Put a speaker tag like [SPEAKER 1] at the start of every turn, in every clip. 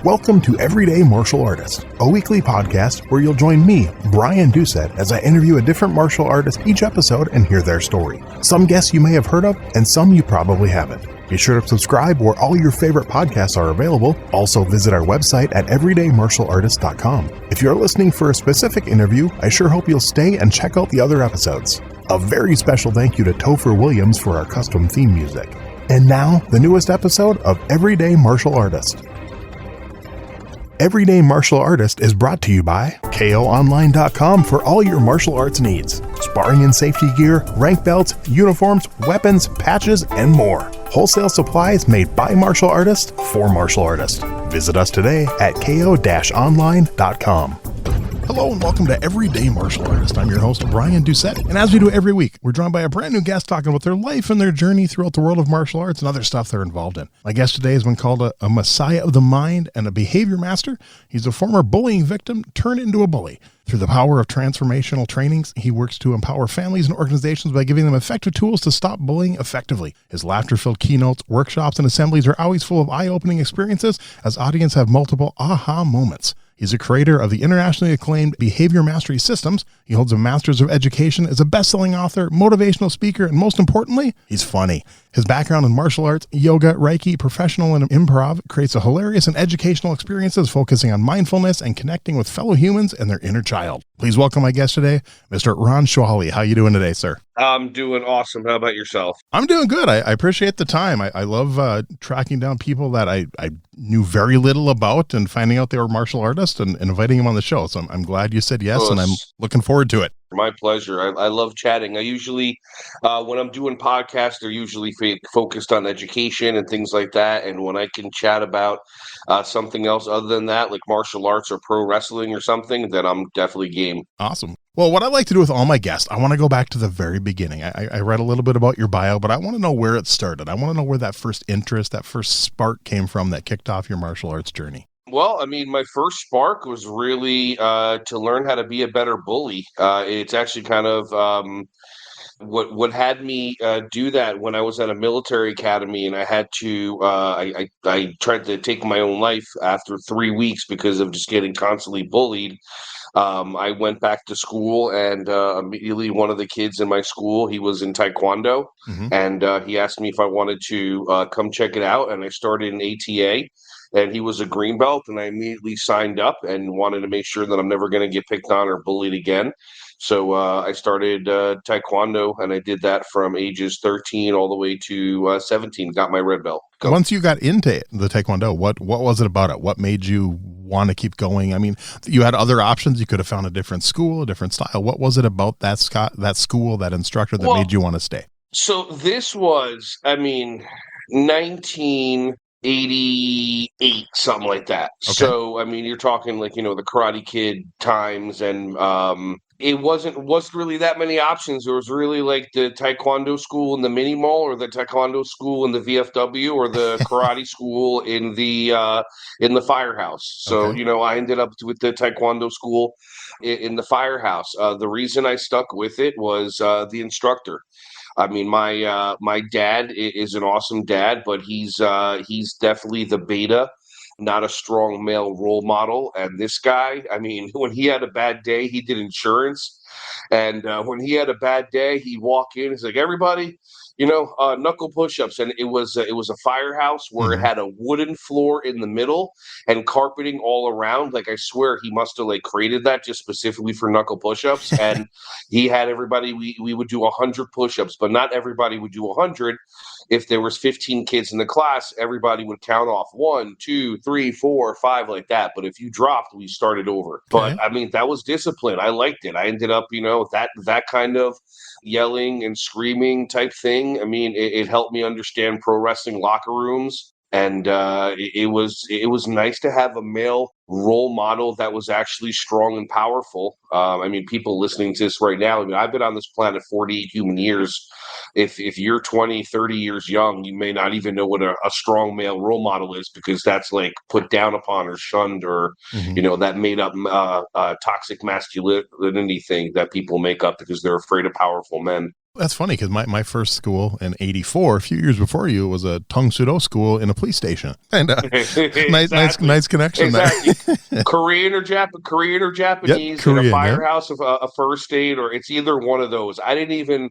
[SPEAKER 1] Welcome to Everyday Martial Artist, a weekly podcast where you'll join me, Brian Doucette, as I interview a different martial artist each episode and hear their story. Some guests you may have heard of, and some you probably haven't. Be sure to subscribe where all your favorite podcasts are available. Also visit our website at everydaymartialartist.com. If you're listening for a specific interview, I sure hope you'll stay and check out the other episodes. A very special thank you to Topher Williams for our custom theme music. And now, the newest episode of Everyday Martial Artist. Everyday Martial Artist is brought to you by KOOnline.com for all your martial arts needs. Sparring and safety gear, rank belts, uniforms, weapons, patches, and more. Wholesale supplies made by martial artists for martial artists. Visit us today at ko-online.com. Hello and welcome to Everyday Martial Artist. I'm your host, Brian Doucette, and as we do every week, we're joined by a brand new guest talking about their life and their journey throughout the world of martial arts and other stuff they're involved in. My guest today has been called a messiah of the mind and a behavior master. He's a former bullying victim turned into a bully. Through the power of transformational trainings, he works to empower families and organizations by giving them effective tools to stop bullying effectively. His laughter-filled keynotes, workshops, and assemblies are always full of eye-opening experiences as audiences have multiple aha moments. He's a creator of the internationally acclaimed Behavior Mastery Systems. He holds a Master's of Education, is a best-selling author, motivational speaker, and most importantly, he's funny. His background in martial arts, yoga, reiki, professional, and improv creates a hilarious and educational experiences focusing on mindfulness and connecting with fellow humans and their inner child. Please welcome my guest today, Mr. Ron Shuali. How you doing today, sir?
[SPEAKER 2] I'm doing awesome. How about yourself?
[SPEAKER 1] I'm doing good. I appreciate the time. I love tracking down people that I knew very little about and finding out they were martial artists and inviting them on the show. So I'm glad you said yes, and I'm looking forward to it.
[SPEAKER 2] My pleasure. I love chatting. I usually, when I'm doing podcasts, they're usually focused on education and things like that. And when I can chat about something else other than that, like martial arts or pro wrestling or something, then I'm definitely game.
[SPEAKER 1] Awesome. Well, what I like to do with all my guests, I want to go back to the very beginning. I read a little bit about your bio, but I want to know where it started. I want to know where that first interest, that first spark came from that kicked off your martial arts journey.
[SPEAKER 2] Well, I mean, my first spark was really to learn how to be a better bully. It's actually kind of what had me do that when I was at a military academy, and I had to I tried to take my own life after 3 weeks because of just getting constantly bullied. I went back to school, and immediately one of the kids in my school, he was in Taekwondo, and he asked me if I wanted to come check it out, and I started an ATA. And he was a green belt, and I immediately signed up and wanted to make sure that I'm never going to get picked on or bullied again. So I started Taekwondo, and I did that from ages 13 all the way to 17, got my red belt.
[SPEAKER 1] Once you got into the Taekwondo, what was it about it? What made you want to keep going? I mean, you had other options. You could have found a different school, a different style. What was it about that school, that instructor that made you want to stay?
[SPEAKER 2] So this was, 1988, something like that. Okay. So, you're talking like, the Karate Kid times, and it wasn't really that many options. There was really like the Taekwondo school in the mini mall, or the Taekwondo school in the VFW, or the karate school in the firehouse. So, okay. I ended up with the Taekwondo school in the firehouse. The reason I stuck with it was the instructor. My dad is an awesome dad, but he's definitely the beta, not a strong male role model. And this guy, when he had a bad day, he did insurance. And when he had a bad day, he'd walk in, he's like, everybody, knuckle push-ups. And it was a firehouse where it had a wooden floor in the middle and carpeting all around. Like, I swear he must have created that just specifically for knuckle push-ups. And he had everybody, we would do 100 push-ups, but not everybody would do 100. If there was 15 kids in the class, everybody would count off 1, 2, 3, 4, 5, like that. But if you dropped, we started over. Okay. But that was discipline. I liked it. I ended up, that kind of yelling and screaming type thing. It helped me understand pro wrestling locker rooms. And it was nice to have a male role model that was actually strong and powerful. People listening to this right now, I've been on this planet 48 human years. If you're 20, 30 years young, you may not even know what a strong male role model is, because that's put down upon or shunned, or, that made up toxic masculinity thing that people make up because they're afraid of powerful men.
[SPEAKER 1] That's funny because my first school in '84, a few years before you, was a Tong Sudo school in a police station, and
[SPEAKER 2] Exactly.
[SPEAKER 1] nice connection there.
[SPEAKER 2] Exactly. Korean or
[SPEAKER 1] Yep,
[SPEAKER 2] Japanese in a
[SPEAKER 1] Korean. Yep.
[SPEAKER 2] firehouse of a first aid, or it's either one of those. I didn't even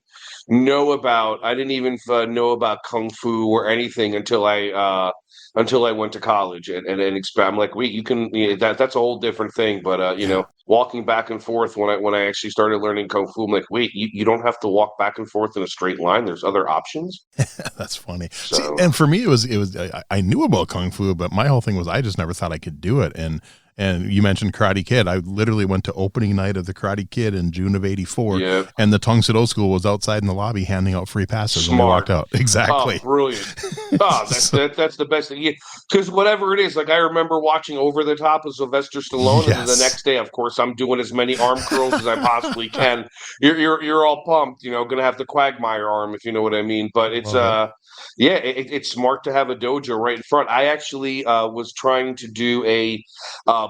[SPEAKER 2] know about kung fu or anything until I went to college I'm like, wait, you can that's a whole different thing. But
[SPEAKER 1] Yeah.
[SPEAKER 2] walking back and forth when I actually started learning kung fu, I'm like, wait, you don't have to walk back and forth in a straight line. There's other options.
[SPEAKER 1] That's funny. See,
[SPEAKER 2] So
[SPEAKER 1] and for me, it was I knew about kung fu, but my whole thing was I just never thought I could do it. And you mentioned Karate Kid. I literally went to opening night of the Karate Kid in June of '84,
[SPEAKER 2] yeah.
[SPEAKER 1] and the Tong Soo school was outside in the lobby handing out free passes when we
[SPEAKER 2] Smart.
[SPEAKER 1] walked out.
[SPEAKER 2] Oh,
[SPEAKER 1] Exactly.
[SPEAKER 2] brilliant. Oh, that's the best thing. Because whatever it is, like I remember watching Over the Top of Sylvester Stallone, and then the
[SPEAKER 1] Yes.
[SPEAKER 2] next day, of course, I'm doing as many arm curls as I possibly can. You're all pumped, gonna have the Quagmire arm, if you know what I mean. But it's
[SPEAKER 1] Love it.
[SPEAKER 2] yeah, it's smart to have a dojo right in front. I actually was trying to do a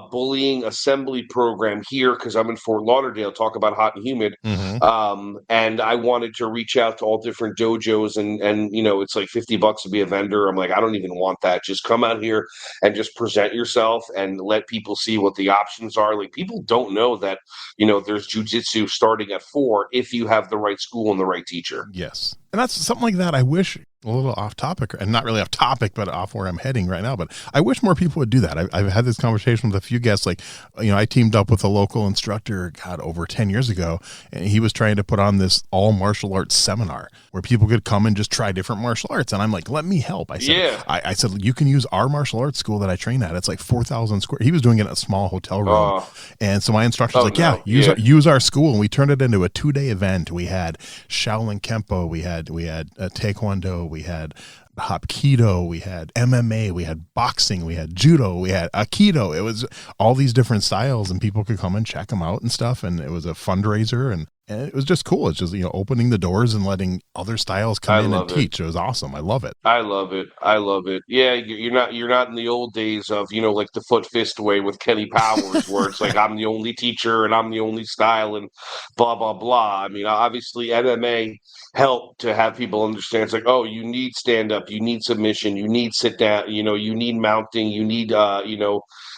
[SPEAKER 2] bullying assembly program here because I'm in Fort Lauderdale. Talk about hot and humid.
[SPEAKER 1] Mm-hmm.
[SPEAKER 2] And I wanted to reach out to all different dojos, and it's like $50 to be a vendor. I'm like, I don't even want that. Just come out here and just present yourself and let people see what the options are. Like, people don't know that there's jujitsu starting at 4 if you have the right school and the right teacher.
[SPEAKER 1] Yes. And that's something like that. I wish, a little off topic, and not really off topic, but off where I'm heading right now. But I wish more people would do that. I've had this conversation with a few guests. Like, I teamed up with a local instructor, God, over 10 years ago, and he was trying to put on this all martial arts seminar where people could come and just try different martial arts. And I'm like, let me help. I said,
[SPEAKER 2] Yeah.
[SPEAKER 1] I said, you can use our martial arts school that I train at. It's like 4,000 square. He was doing it in a small hotel room. And so my instructor's like,
[SPEAKER 2] No.
[SPEAKER 1] use our school. And we turned it into a 2-day event. We had Shaolin Kempo. We had Taekwondo. We had Hapkido, we had MMA, we had boxing, we had judo, we had Aikido. It was all these different styles, and people could come and check them out and stuff. And it was a fundraiser, and it was just cool. It's just, opening the doors and letting other styles come in and teach. It was awesome. I love it.
[SPEAKER 2] I love it. I love it. Yeah, you're not in the old days of, like the foot fist way with Kenny Powers, where it's like I'm the only teacher and I'm the only style and blah blah blah. I mean, obviously MMA helped to have people understand. It's like, oh, you need stand up, you need submission, you need sit down, you need mounting, you need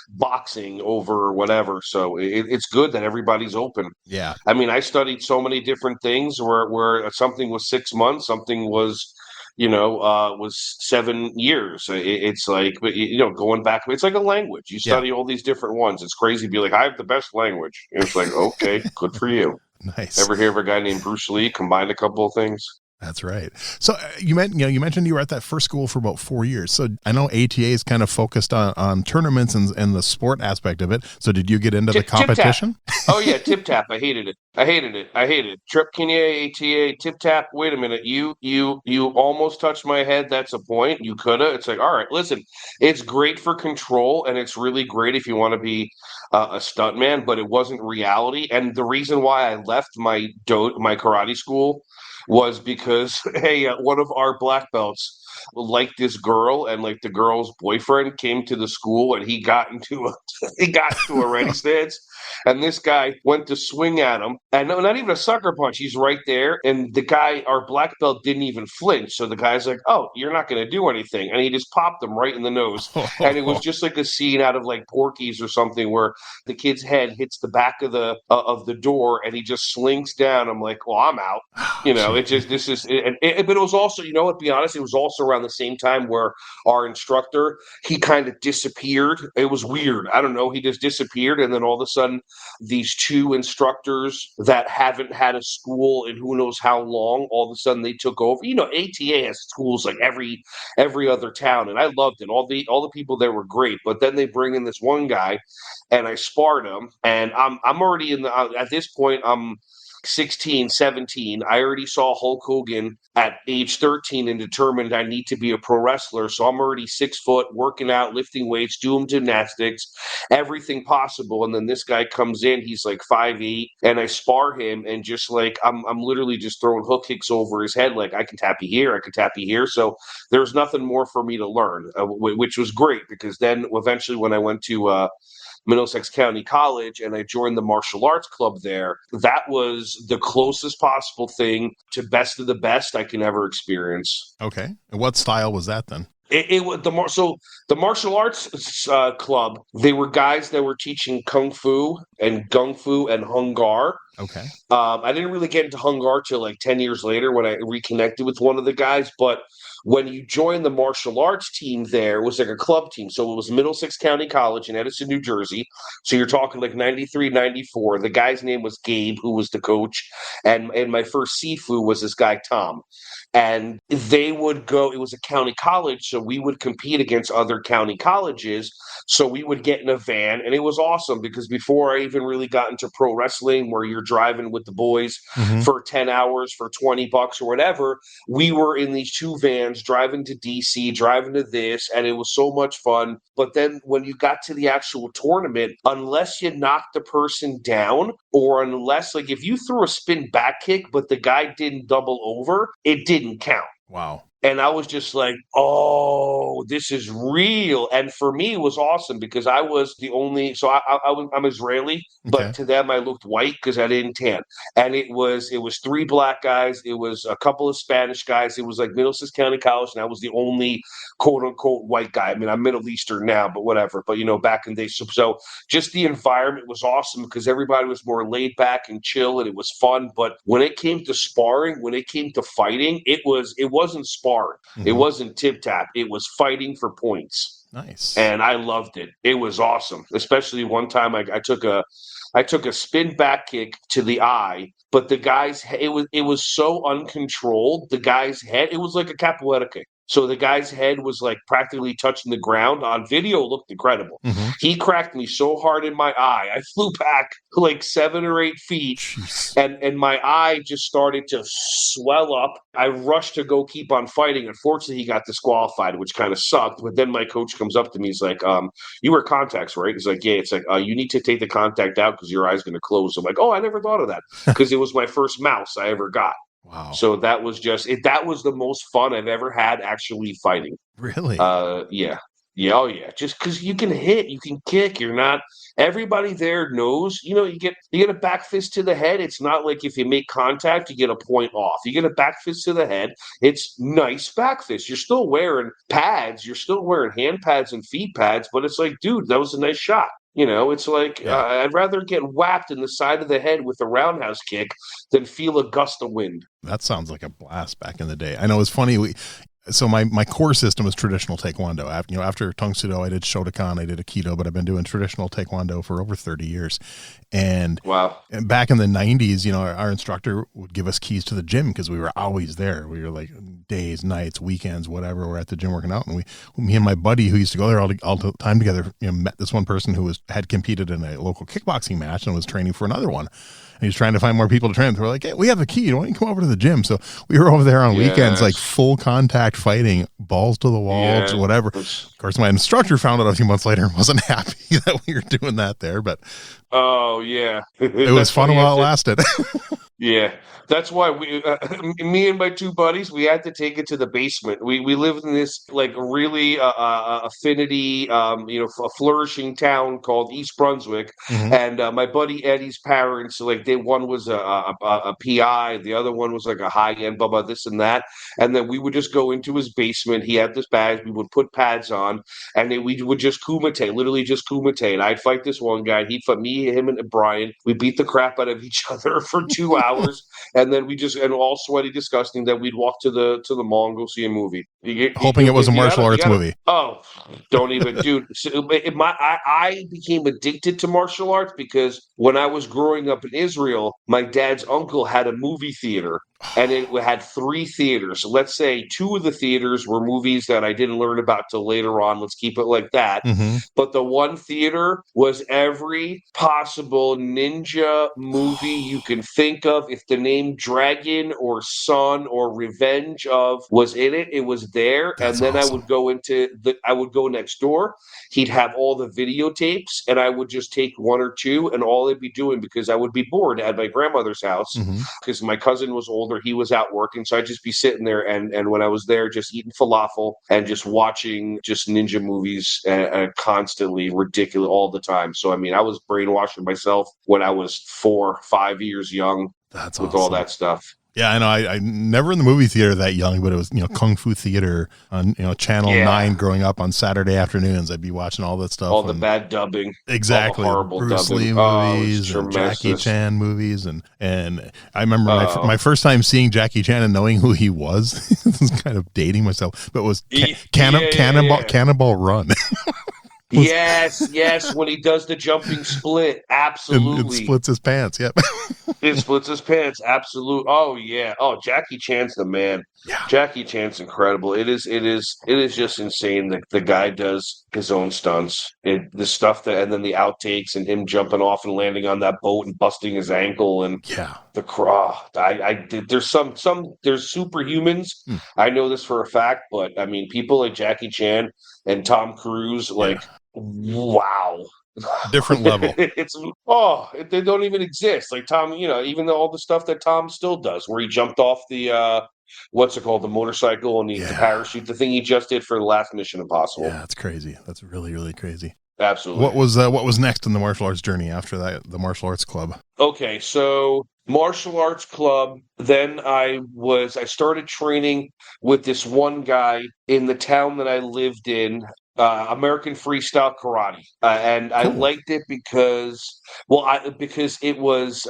[SPEAKER 2] boxing over whatever. So it's good that everybody's open.
[SPEAKER 1] Yeah.
[SPEAKER 2] I mean, I studied so many different things where something was 6 months, something was 7 years. It's like, but going back, it's like a language. You study all these different ones. It's crazy to be like, I have the best language. And it's like, okay, good for you.
[SPEAKER 1] Nice.
[SPEAKER 2] Ever hear of a guy named Bruce Lee combined a couple of things?
[SPEAKER 1] That's right. So you mentioned you were at that first school for about 4 years. So I know ATA is kind of focused on tournaments and the sport aspect of it. So did you get into the competition?
[SPEAKER 2] Oh yeah, tip tap. I hated it. I hated it. Trip Kinye, ATA, tip tap. Wait a minute. You almost touched my head. That's a point. You coulda. It's like, all right, listen. It's great for control, and it's really great if you want to be a stuntman, but it wasn't reality. And the reason why I left my karate school was because one of our black belts liked this girl, and like the girl's boyfriend came to the school, and he got into a ready stance, and this guy went to swing at him, and no, not even a sucker punch. He's right there, and the guy, our black belt, didn't even flinch. So the guy's like, "Oh, you're not going to do anything," and he just popped him right in the nose, and it was just like a scene out of like Porky's or something, where the kid's head hits the back of the door, and he just slinks down. I'm like, well, I'm out. It just but it was also, to be honest, it was also around the same time where our instructor, he kind of disappeared. It was weird. I don't know. He just disappeared, and then all of a sudden, these two instructors that haven't had a school in who knows how long, all of a sudden they took over. ATA has schools like every other town, and I loved it. All the people there were great, but then they bring in this one guy, and I sparred him, and I'm already at this point, I'm 16, 17. I already saw Hulk Hogan at age 13 and determined I need to be a pro wrestler. So I'm already 6 foot, working out, lifting weights, doing gymnastics, everything possible. And then this guy comes in, he's like 5'8", and I spar him, and just like I'm literally just throwing hook kicks over his head, like I can tap you here, I can tap you here. So there's nothing more for me to learn, which was great, because then eventually when I went to Middlesex County College and I joined the martial arts club there. That was the closest possible thing to best of the best I can ever experience.
[SPEAKER 1] Okay. And what style was that then?
[SPEAKER 2] It was the martial arts club. They were guys that were teaching kung fu and gung fu and hung gar.
[SPEAKER 1] Okay.
[SPEAKER 2] I didn't really get into hung gar till like 10 years later when I reconnected with one of the guys. But when you joined the martial arts team there, it was like a club team. So it was Middlesex County College in Edison, New Jersey. So you're talking like 93, 94. The guy's name was Gabe, who was the coach. And my first Sifu was this guy, Tom. And they would go, it was a county college, so we would compete against other county colleges. So we would get in a van, and it was awesome because before I even really got into pro wrestling, where you're driving with the boys for 10 hours for $20 or whatever, we were in these two vans driving to DC, driving to this, and it was so much fun. But then when you got to the actual tournament, unless you knocked the person down, or unless, like, if you threw a spin back kick, but the guy didn't double over, it didn't count.
[SPEAKER 1] Wow.
[SPEAKER 2] And I was just like, oh, this is real. And for me, it was awesome because I was the only. So I'm Israeli, but to them I looked white because I didn't tan. And it was 3 black guys. It was a couple of Spanish guys. It was like Middlesex County College, and I was the only quote unquote white guy. I mean, I'm Middle Eastern now, but whatever. But back in the day, so just the environment was awesome because everybody was more laid back and chill, and it was fun. But when it came to sparring, when it came to fighting, it wasn't sparring. It wasn't tip tap. It was fighting for points.
[SPEAKER 1] Nice.
[SPEAKER 2] And I loved it. It was awesome. Especially one time I took a spin back kick to the eye, but the guy's it was so uncontrolled. The guy's head, it was like a capoeira kick. So the guy's head was like practically touching the ground. On video, it looked incredible. He cracked me so hard in my eye. I flew back like 7 or 8 feet, and my eye just started to swell up. I rushed to go keep on fighting. Unfortunately, he got disqualified, which kind of sucked. But then my coach comes up to me. He's like, you wear contacts, right? He's like, yeah. It's like, you need to take the contact out because your eye's going to close. I'm like, oh, I never thought of that because it was my first mouse I ever got.
[SPEAKER 1] Wow.
[SPEAKER 2] So that was just it. That was the most fun I've ever had actually fighting.
[SPEAKER 1] Really?
[SPEAKER 2] Yeah. Yeah, oh yeah. Just because you can hit, you can kick. You're not. Everybody there knows. You get a back fist to the head. It's not like if you make contact, you get a point off. You get a back fist to the head. It's nice back fist. You're still wearing pads. You're still wearing hand pads and feet pads. But it's like, dude, that was a nice shot. It's like I'd rather get whacked in the side of the head with a roundhouse kick than feel a gust of wind.
[SPEAKER 1] That sounds like a blast back in the day. I know it's funny. So my core system is traditional Taekwondo. After Tang Soo Do, I did Shotokan, I did Aikido, but I've been doing traditional Taekwondo for over 30 years. And
[SPEAKER 2] wow. And
[SPEAKER 1] back in the 90s, our instructor would give us keys to the gym because we were always there. We were like days, nights, weekends, whatever. We're at the gym working out, and me and my buddy who used to go there all the time together, met this one person who had competed in a local kickboxing match and was training for another one. And he was trying to find more people to train. So we're like, hey, we have the key. Why don't you come over to the gym? So we were over there on weekends, like full contact fighting, balls to the walls, whatever. Of course, my instructor found out a few months later and wasn't happy that we were doing that there. But
[SPEAKER 2] oh yeah,
[SPEAKER 1] it was fun while it lasted.
[SPEAKER 2] Yeah, that's why me and my 2 buddies, we had to take it to the basement. We lived in this like really affinity, a flourishing town called East Brunswick, and my buddy Eddie's parents, like one was a PI, the other one was like a high end, blah blah this and that, and then we would just go into his basement. He had this bag, we would put pads on, and then we would just kumite, literally just kumite. And I'd fight this one guy, he'd fight me, him, and Brian. We beat the crap out of each other for 2 hours, and then and all sweaty, disgusting. Then we'd walk to the mall and go see a movie.
[SPEAKER 1] Hoping it was a martial arts movie.
[SPEAKER 2] Oh, don't even, dude. I became addicted to martial arts because when I was growing up in Israel, my dad's uncle had a movie theater. And it had 3 theaters. Let's say 2 of the theaters were movies that I didn't learn about till later on. Let's keep it like that. But the one theater was every possible ninja movie you can think of. If the name Dragon or Son or Revenge of was in it, it was there.
[SPEAKER 1] That's
[SPEAKER 2] and then
[SPEAKER 1] awesome.
[SPEAKER 2] I would go next door. He'd have all the videotapes, and I would just take 1 or 2, and all I'd be doing, because I would be bored at my grandmother's house because my cousin was older older, he was out working, so I'd just be sitting there, and when I was there, just eating falafel and just watching just ninja movies constantly, ridiculous all the time. So I mean, I was brainwashing myself when I was 4, 5 years young.
[SPEAKER 1] That's
[SPEAKER 2] with
[SPEAKER 1] awesome.
[SPEAKER 2] all that stuff.
[SPEAKER 1] Yeah, I know. I never in the movie theater that young, but it was, Kung Fu Theater on, Channel 9 growing up on Saturday afternoons. I'd be watching all that stuff.
[SPEAKER 2] All the bad dubbing.
[SPEAKER 1] Exactly.
[SPEAKER 2] All the horrible
[SPEAKER 1] Bruce
[SPEAKER 2] dubbing.
[SPEAKER 1] Lee movies and Jackie Chan movies. And I remember my first time seeing Jackie Chan and knowing who he was. This is kind of dating myself, but it was Cannonball Run.
[SPEAKER 2] Yes, when he does the jumping split, absolutely.
[SPEAKER 1] And splits his pants, yep.
[SPEAKER 2] It splits his pants, absolute. Oh yeah. Oh, Jackie Chan's the man.
[SPEAKER 1] Yeah.
[SPEAKER 2] Jackie Chan's incredible. It is just insane that the guy does his own stunts. The stuff that, and then the outtakes and him jumping off and landing on that boat and busting his ankle and the craw. There's superhumans. I know this for a fact, but I mean, people like Jackie Chan and Tom Cruise, wow.
[SPEAKER 1] Different level.
[SPEAKER 2] They don't even exist. Like Tom, even all the stuff that Tom still does, where he jumped off the what's it called, the motorcycle and the parachute, the thing he just did for the last Mission Impossible.
[SPEAKER 1] Yeah, that's crazy. That's really, really crazy.
[SPEAKER 2] Absolutely.
[SPEAKER 1] What was next in the martial arts journey after that? The martial arts club.
[SPEAKER 2] Okay, so martial arts club. Then I started training with this one guy in the town that I lived in. American Freestyle Karate, and cool. I liked it because it was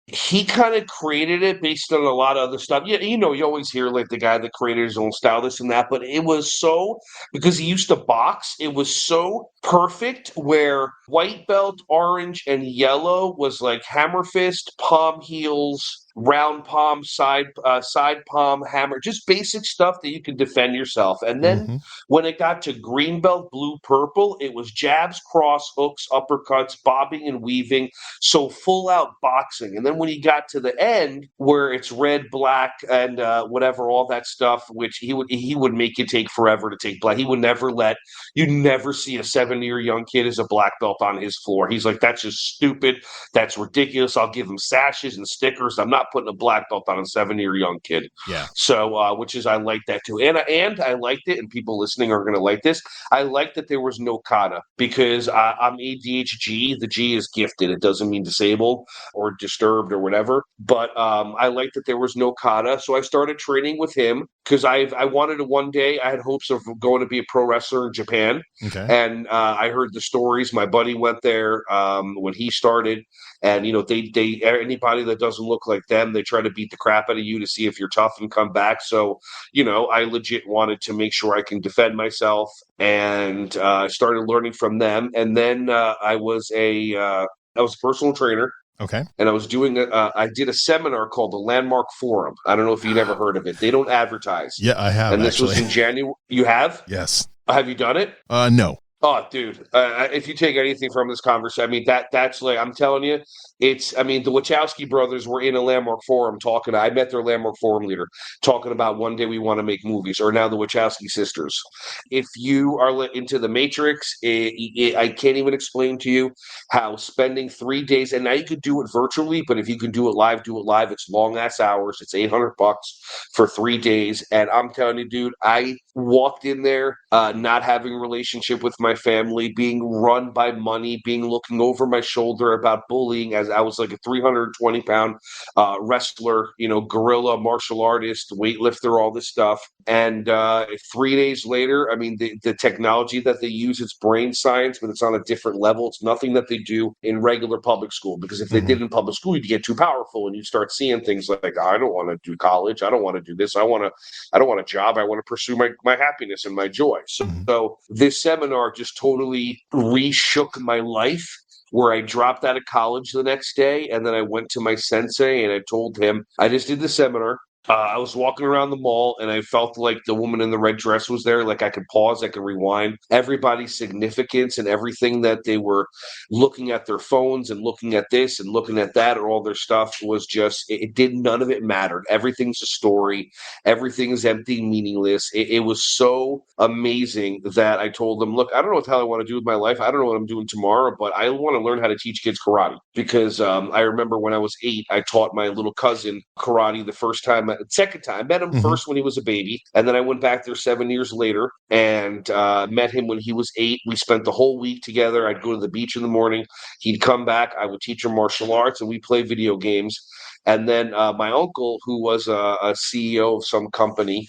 [SPEAKER 2] he kind of created it based on a lot of other stuff. Yeah, you always hear like the guy that created his own style, this and that, but it was so, because he used to box, it was so perfect where white belt, orange, and yellow was like hammer fist, palm heels, round palm, side palm, hammer, just basic stuff that you can defend yourself. And then when it got to green belt, blue, purple, it was jabs, cross, hooks, uppercuts, bobbing and weaving, so full out boxing. And then when he got to the end where it's red, black, and whatever, all that stuff, which he would make you take forever to take black. He would never you never see a 7-year young kid as a black belt on his floor. He's like, that's just stupid. That's ridiculous. I'll give him sashes and stickers. I'm not putting a black belt on a 7-year young kid.
[SPEAKER 1] Yeah.
[SPEAKER 2] So, I like that too. And I liked it, and people listening are going to like this. I like that there was no kata, because I'm ADHD. The G is gifted. It doesn't mean disabled or disturbed or whatever. But I like that there was no kata. So I started training with him because I wanted to one day, I had hopes of going to be a pro wrestler in Japan.
[SPEAKER 1] Okay.
[SPEAKER 2] And I heard the stories. My buddy went there when he started. And, they anybody that doesn't look like them, they try to beat the crap out of you to see if you're tough and come back. So, I legit wanted to make sure I can defend myself, and I started learning from them. And then I was a personal trainer.
[SPEAKER 1] Okay.
[SPEAKER 2] And I was I did a seminar called the Landmark Forum. I don't know if you've ever heard of it. They don't advertise.
[SPEAKER 1] Yeah, I have.
[SPEAKER 2] And this was in January. You have?
[SPEAKER 1] Yes.
[SPEAKER 2] Have you done it?
[SPEAKER 1] No.
[SPEAKER 2] Oh, dude, if you take anything from this conversation, I mean, that's like, I'm telling you, the Wachowski brothers were in a Landmark Forum I met their Landmark Forum leader talking about one day we want to make movies, or now the Wachowski sisters. If you are into the Matrix, I can't even explain to you how spending 3 days, and now you could do it virtually, but if you can do it live, do it live. It's long ass hours. It's $800 for 3 days. And I'm telling you, dude, I walked in there, not having a relationship with my family, being run by money, looking over my shoulder about bullying, as I was like a 320-pound wrestler, guerrilla martial artist, weightlifter, all this stuff. And 3 days later, I mean, the technology that they use, it's brain science, but it's on a different level. It's nothing that they do in regular public school, because if they did in public school, you'd get too powerful and you start seeing things like, I don't want to do college. I don't want to do this. I don't want a job. I want to pursue my happiness and my joy. So this seminar just totally reshook my life, where I dropped out of college the next day, and then I went to my sensei and I told him, I just did the seminar. I was walking around the mall and I felt like the woman in the red dress was there. Like I could pause, I could rewind. Everybody's significance and everything that they were looking at their phones and looking at this and looking at that or all their stuff was just, it did, none of it mattered. Everything's a story. Everything is empty, meaningless. It was so amazing that I told them, look, I don't know what the hell I want to do with my life. I don't know what I'm doing tomorrow, but I want to learn how to teach kids karate because I remember when I was 8, I taught my little cousin karate the first time, second time. I met him first when he was a baby, and then I went back there 7 years later and met him when he was 8. We spent the whole week together. I'd go to the beach in the morning. He'd come back. I would teach him martial arts, and we'd play video games. And then my uncle, who was a CEO of some company,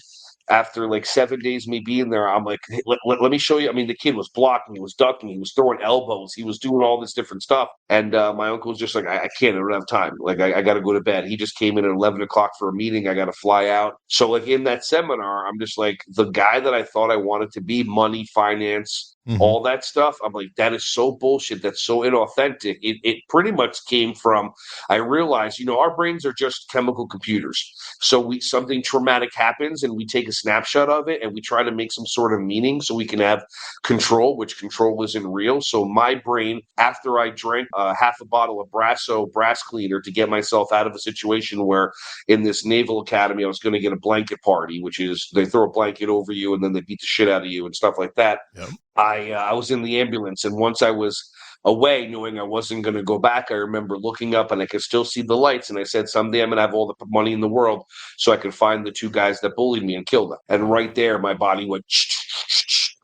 [SPEAKER 2] after like 7 days me being there, I'm like, hey, let me show you. I mean, the kid was blocking, he was ducking, he was throwing elbows, he was doing all this different stuff. And my uncle was just like, I can't, I don't have time. Like, I got to go to bed. He just came in at 11 o'clock for a meeting. I got to fly out. So, like, in that seminar, I'm just like, the guy that I thought I wanted to be, money, finance, all that stuff. I'm like, that is so bullshit. That's so inauthentic. It pretty much came from, I realized, our brains are just chemical computers. So something traumatic happens and we take a snapshot of it and we try to make some sort of meaning so we can have control, which control isn't real. So my brain, after I drank half a bottle of Brasso brass cleaner to get myself out of a situation where in this naval academy I was going to get a blanket party, which is they throw a blanket over you and then they beat the shit out of you and stuff like that.
[SPEAKER 1] Yep.
[SPEAKER 2] I was in the ambulance, and once I was away, knowing I wasn't going to go back, I remember looking up and I could still see the lights. And I said, someday I'm going to have all the money in the world so I can find the 2 guys that bullied me and kill them. And right there, my body went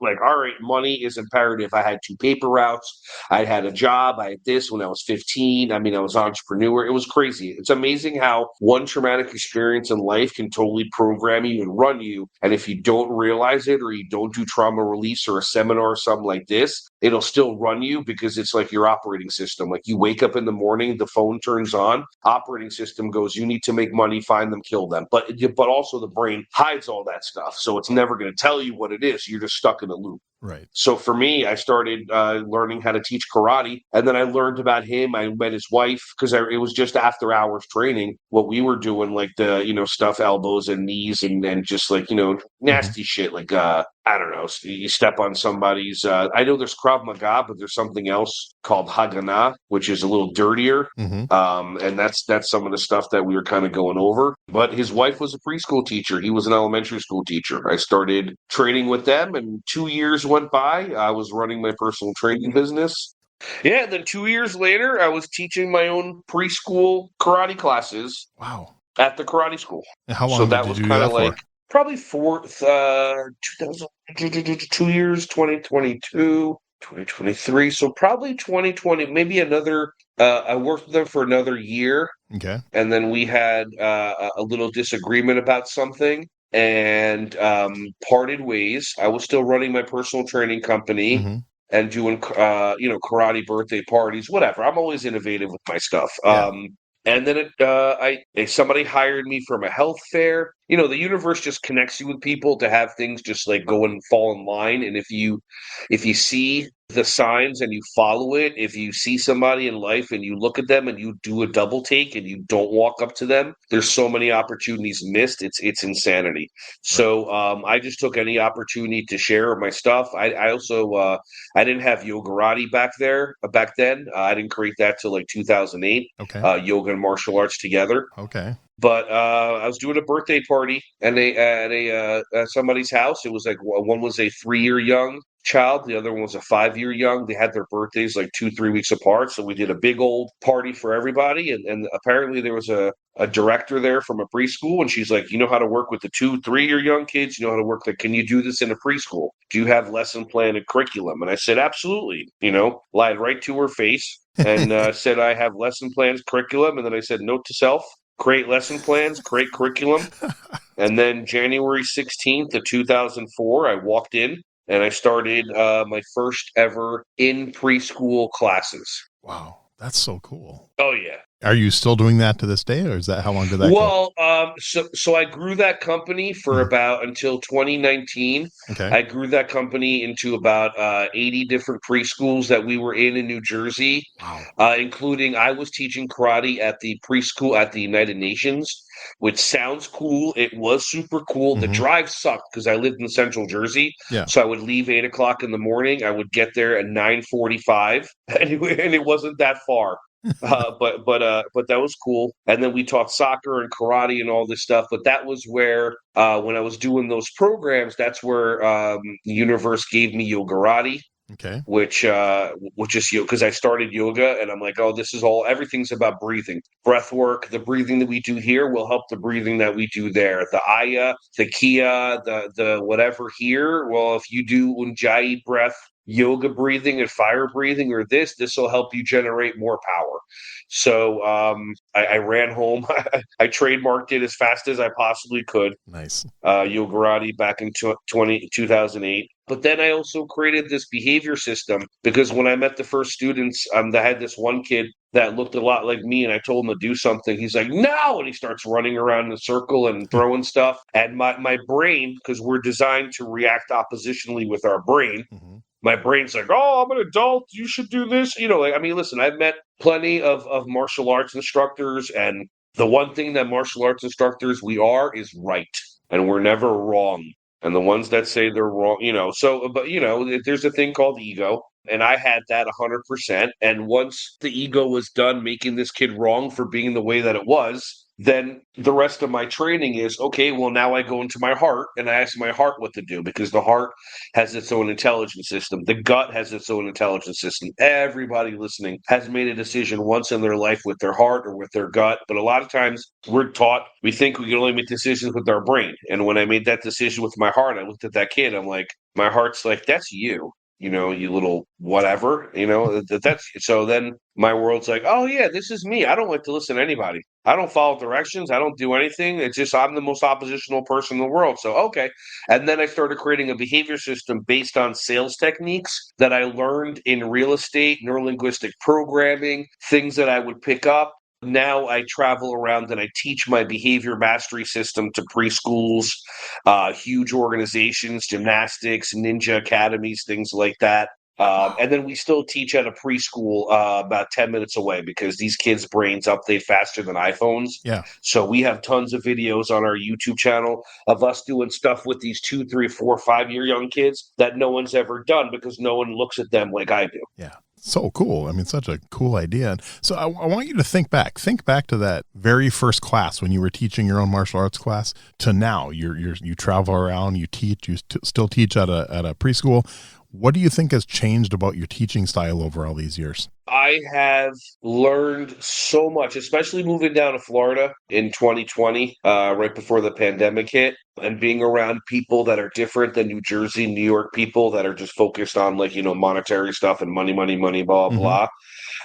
[SPEAKER 2] like, all right, money is imperative. I had 2 paper routes. I had a job. I had this when I was 15. I mean, I was an entrepreneur. It was crazy. It's amazing how one traumatic experience in life can totally program you and run you. And if you don't realize it or you don't do trauma release or a seminar or something like this, it'll still run you because it's like your operating system. Like you wake up in the morning, the phone turns on, operating system goes, you need to make money, find them, kill them. But also the brain hides all that stuff. So it's never going to tell you what it is. You're just stuck in a loop.
[SPEAKER 1] Right.
[SPEAKER 2] So for me, I started learning how to teach karate, and then I learned about him. I met his wife because it was just after hours training. What we were doing, like the stuff elbows and knees, and just like nasty shit, like I don't know, you step on somebody's. I know there's Krav Maga, but there's something else called Haganah, which is a little dirtier. And that's some of the stuff that we were kind of going over. But his wife was a preschool teacher. He was an elementary school teacher. I started training with them, and 2 years went by. I was running my personal training business. Yeah, then 2 years later, I was teaching my own preschool karate classes.
[SPEAKER 1] Wow.
[SPEAKER 2] At the karate school.
[SPEAKER 1] And how long did you do that for?
[SPEAKER 2] Probably 2 years, 2022, 2023. So probably 2020, maybe another, I worked with them for another year.
[SPEAKER 1] Okay.
[SPEAKER 2] And then we had a little disagreement about something and parted ways. I was still running my personal training company and doing, karate birthday parties, whatever. I'm always innovative with my stuff.
[SPEAKER 1] Yeah.
[SPEAKER 2] And then somebody hired me from a health fair. The universe just connects you with people to have things just like go and fall in line. And if you see the signs and you follow it, if you see somebody in life and you look at them and you do a double take and you don't walk up to them, there's so many opportunities missed. It's insanity. So I just took any opportunity to share my stuff. I also I didn't have Yogarate back then. I didn't create that till like 2008.
[SPEAKER 1] Okay.
[SPEAKER 2] Yoga and martial arts together.
[SPEAKER 1] Okay.
[SPEAKER 2] But I was doing a birthday party at somebody's house. It was like one was a 3-year young child, the other one was a 5-year young. They had their birthdays like 2-3 weeks apart, so we did a big old party for everybody. And apparently there was a director there from a preschool, and she's like, "You know how to work with the 2-3-year young kids? You know how to work? Can you do this in a preschool? Do you have lesson plan and curriculum?" And I said, "Absolutely." Lied right to her face and said, "I have lesson plans, curriculum." And then I said, "Note to self: create lesson plans, create curriculum." And then January 16th of 2004, I walked in and I started my first ever in preschool classes.
[SPEAKER 1] Wow. That's so cool.
[SPEAKER 2] Oh, yeah.
[SPEAKER 1] Are you still doing that to this day, or is that how long did that go?
[SPEAKER 2] Well, so I grew that company for about until 2019.
[SPEAKER 1] Okay.
[SPEAKER 2] I grew that company into about 80 different preschools that we were in New Jersey,
[SPEAKER 1] Wow.
[SPEAKER 2] including I was teaching karate at the preschool at the United Nations, which sounds cool. It was super cool. The drive sucked because I lived in Central Jersey,
[SPEAKER 1] Yeah.
[SPEAKER 2] so I would leave 8 o'clock in the morning. I would get there at 9:45, and it wasn't that far. But that was cool. And then we taught soccer and karate and all this stuff. But that was where when I was doing those programs, that's where the universe gave me Yogarate,
[SPEAKER 1] Okay.
[SPEAKER 2] which is because I started yoga and I'm like, oh, this is all everything's about breathing, breath work. The breathing that we do here will help the breathing that we do there. The Aya, the Kia, the whatever here. Well, if you do Ujjayi breath, yoga breathing and fire breathing or this will help you generate more power. So I ran home. I trademarked it as fast as I possibly could.
[SPEAKER 1] Nice.
[SPEAKER 2] Yogarate back in 2008. But then I also created this behavior system because when I met the first students, I had this one kid that looked a lot like me, and I told him to do something. He's like, no, and he starts running around in a circle and throwing stuff. And my brain, because we're designed to react oppositionally with our brain, my brain's like, oh, I'm an adult. You should do this. I mean, listen, I've met plenty of martial arts instructors, and the one thing that martial arts instructors we are is right, and we're never wrong. And the ones that say they're wrong, but there's a thing called ego, and I had that 100%. And once the ego was done making this kid wrong for being the way that it was, then the rest of my training is okay. Well, now I go into my heart and I ask my heart what to do because the heart has its own intelligence system. The gut has its own intelligence system. Everybody listening has made a decision once in their life with their heart or with their gut. But a lot of times we're taught, we think we can only make decisions with our brain. And when I made that decision with my heart, I looked at that kid. I'm like, my heart's like, that's you. You little whatever, that's so then my world's like, oh yeah, this is me. I don't like to listen to anybody. I don't follow directions. I don't do anything. It's just I'm the most oppositional person in the world. So okay. And then I started creating a behavior system based on sales techniques that I learned in real estate, neurolinguistic programming, things that I would pick up. Now I travel around and I teach my behavior mastery system to preschools, huge organizations, gymnastics, ninja academies, things like that. And then we still teach at a preschool about 10 minutes away because these kids' brains update faster than iPhones.
[SPEAKER 1] Yeah.
[SPEAKER 2] So we have tons of videos on our YouTube channel of us doing stuff with these 2, 3, 4, 5 year young kids that no one's ever done because no one looks at them like I do.
[SPEAKER 1] Yeah. So cool. I mean, such a cool idea. So I want you to think back to that very first class when you were teaching your own martial arts class to now. You travel around, you teach, still teach at a preschool. What do you think has changed about your teaching style over all these years?
[SPEAKER 2] I have learned so much, especially moving down to Florida in 2020, right before the pandemic hit, and being around people that are different than New Jersey, New York people that are just focused on monetary stuff and money, money, money, blah, blah.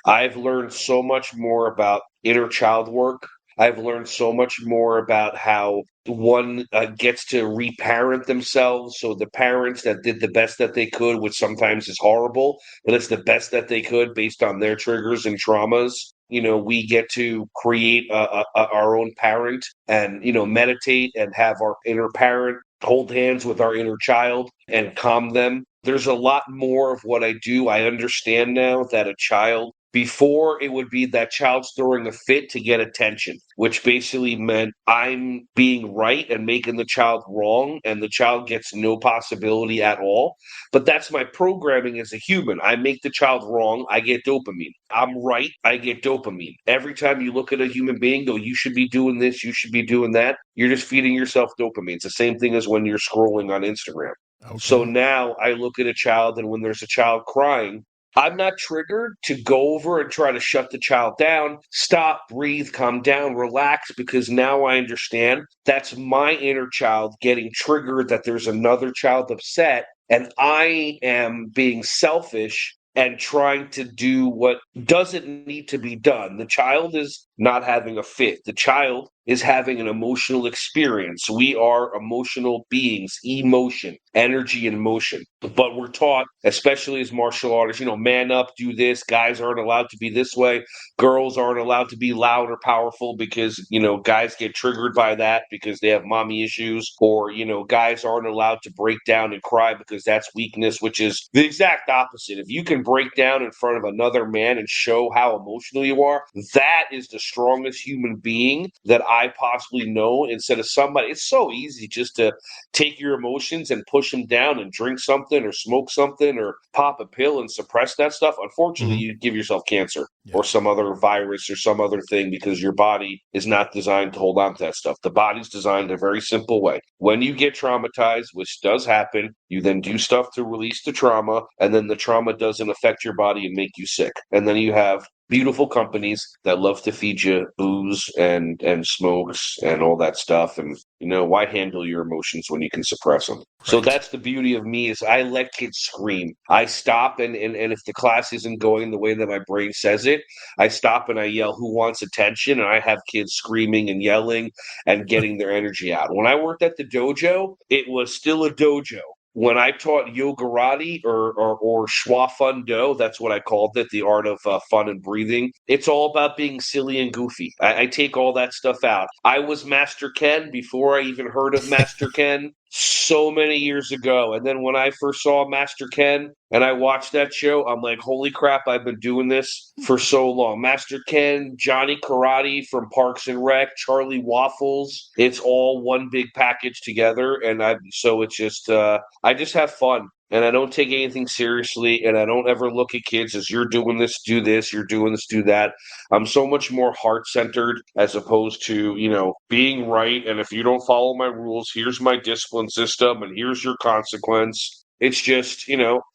[SPEAKER 2] I've learned so much more about inner child work. I've learned so much more about how one gets to reparent themselves. So the parents that did the best that they could, which sometimes is horrible, but it's the best that they could based on their triggers and traumas. We get to create our own parent and, meditate and have our inner parent hold hands with our inner child and calm them. There's a lot more of what I do. I understand now that a child, before it would be that child's throwing a fit to get attention, which basically meant I'm being right and making the child wrong, and the child gets no possibility at all. But that's my programming as a human. I make the child wrong, I get dopamine. I'm right, I get dopamine. Every time you look at a human being, go, you should be doing this, you should be doing that, you're just feeding yourself dopamine. It's the same thing as when you're scrolling on Instagram.
[SPEAKER 1] Okay.
[SPEAKER 2] So now I look at a child, and when there's a child crying, I'm not triggered to go over and try to shut the child down. Stop, breathe, calm down, relax, because now I understand that's my inner child getting triggered that there's another child upset, and I am being selfish and trying to do what doesn't need to be done. The child is not having a fit. The child is having an emotional experience. We are emotional beings, emotion, energy and motion. But we're taught, especially as martial artists, man up, do this. Guys aren't allowed to be this way. Girls aren't allowed to be loud or powerful because, guys get triggered by that because they have mommy issues. Or, guys aren't allowed to break down and cry because that's weakness, which is the exact opposite. If you can break down in front of another man and show how emotional you are, that is the strongest human being that I possibly know. Instead of somebody, it's so easy just to take your emotions and push them down and drink something or smoke something or pop a pill and suppress that stuff. Unfortunately, you give yourself cancer or some other virus or some other thing because your body is not designed to hold on to that stuff. The body's designed a very simple way. When you get traumatized, which does happen, you then do stuff to release the trauma, and then the trauma doesn't affect your body and make you sick. And then you have beautiful companies that love to feed you booze and smokes and all that stuff. And, why handle your emotions when you can suppress them? Right. So that's the beauty of me is I let kids scream. I stop and if the class isn't going the way that my brain says it, I stop and I yell, who wants attention? And I have kids screaming and yelling and getting their energy out. When I worked at the dojo, it was still a dojo. When I taught Yogarate or Schwa Fun Do, that's what I called it, the art of fun and breathing. It's all about being silly and goofy. I take all that stuff out. I was Master Ken before I even heard of Master Ken so many years ago. And then when I first saw Master Ken and I watched that show, I'm like, holy crap, I've been doing this for so long. Master Ken, Johnny Karate from Parks and Rec, Charlie Waffles. It's all one big package together. And it's just, I just have fun. And I don't take anything seriously, and I don't ever look at kids as you're doing this, do this, you're doing this, do that. I'm so much more heart-centered as opposed to, being right. And if you don't follow my rules, here's my discipline system, and here's your consequence. It's just,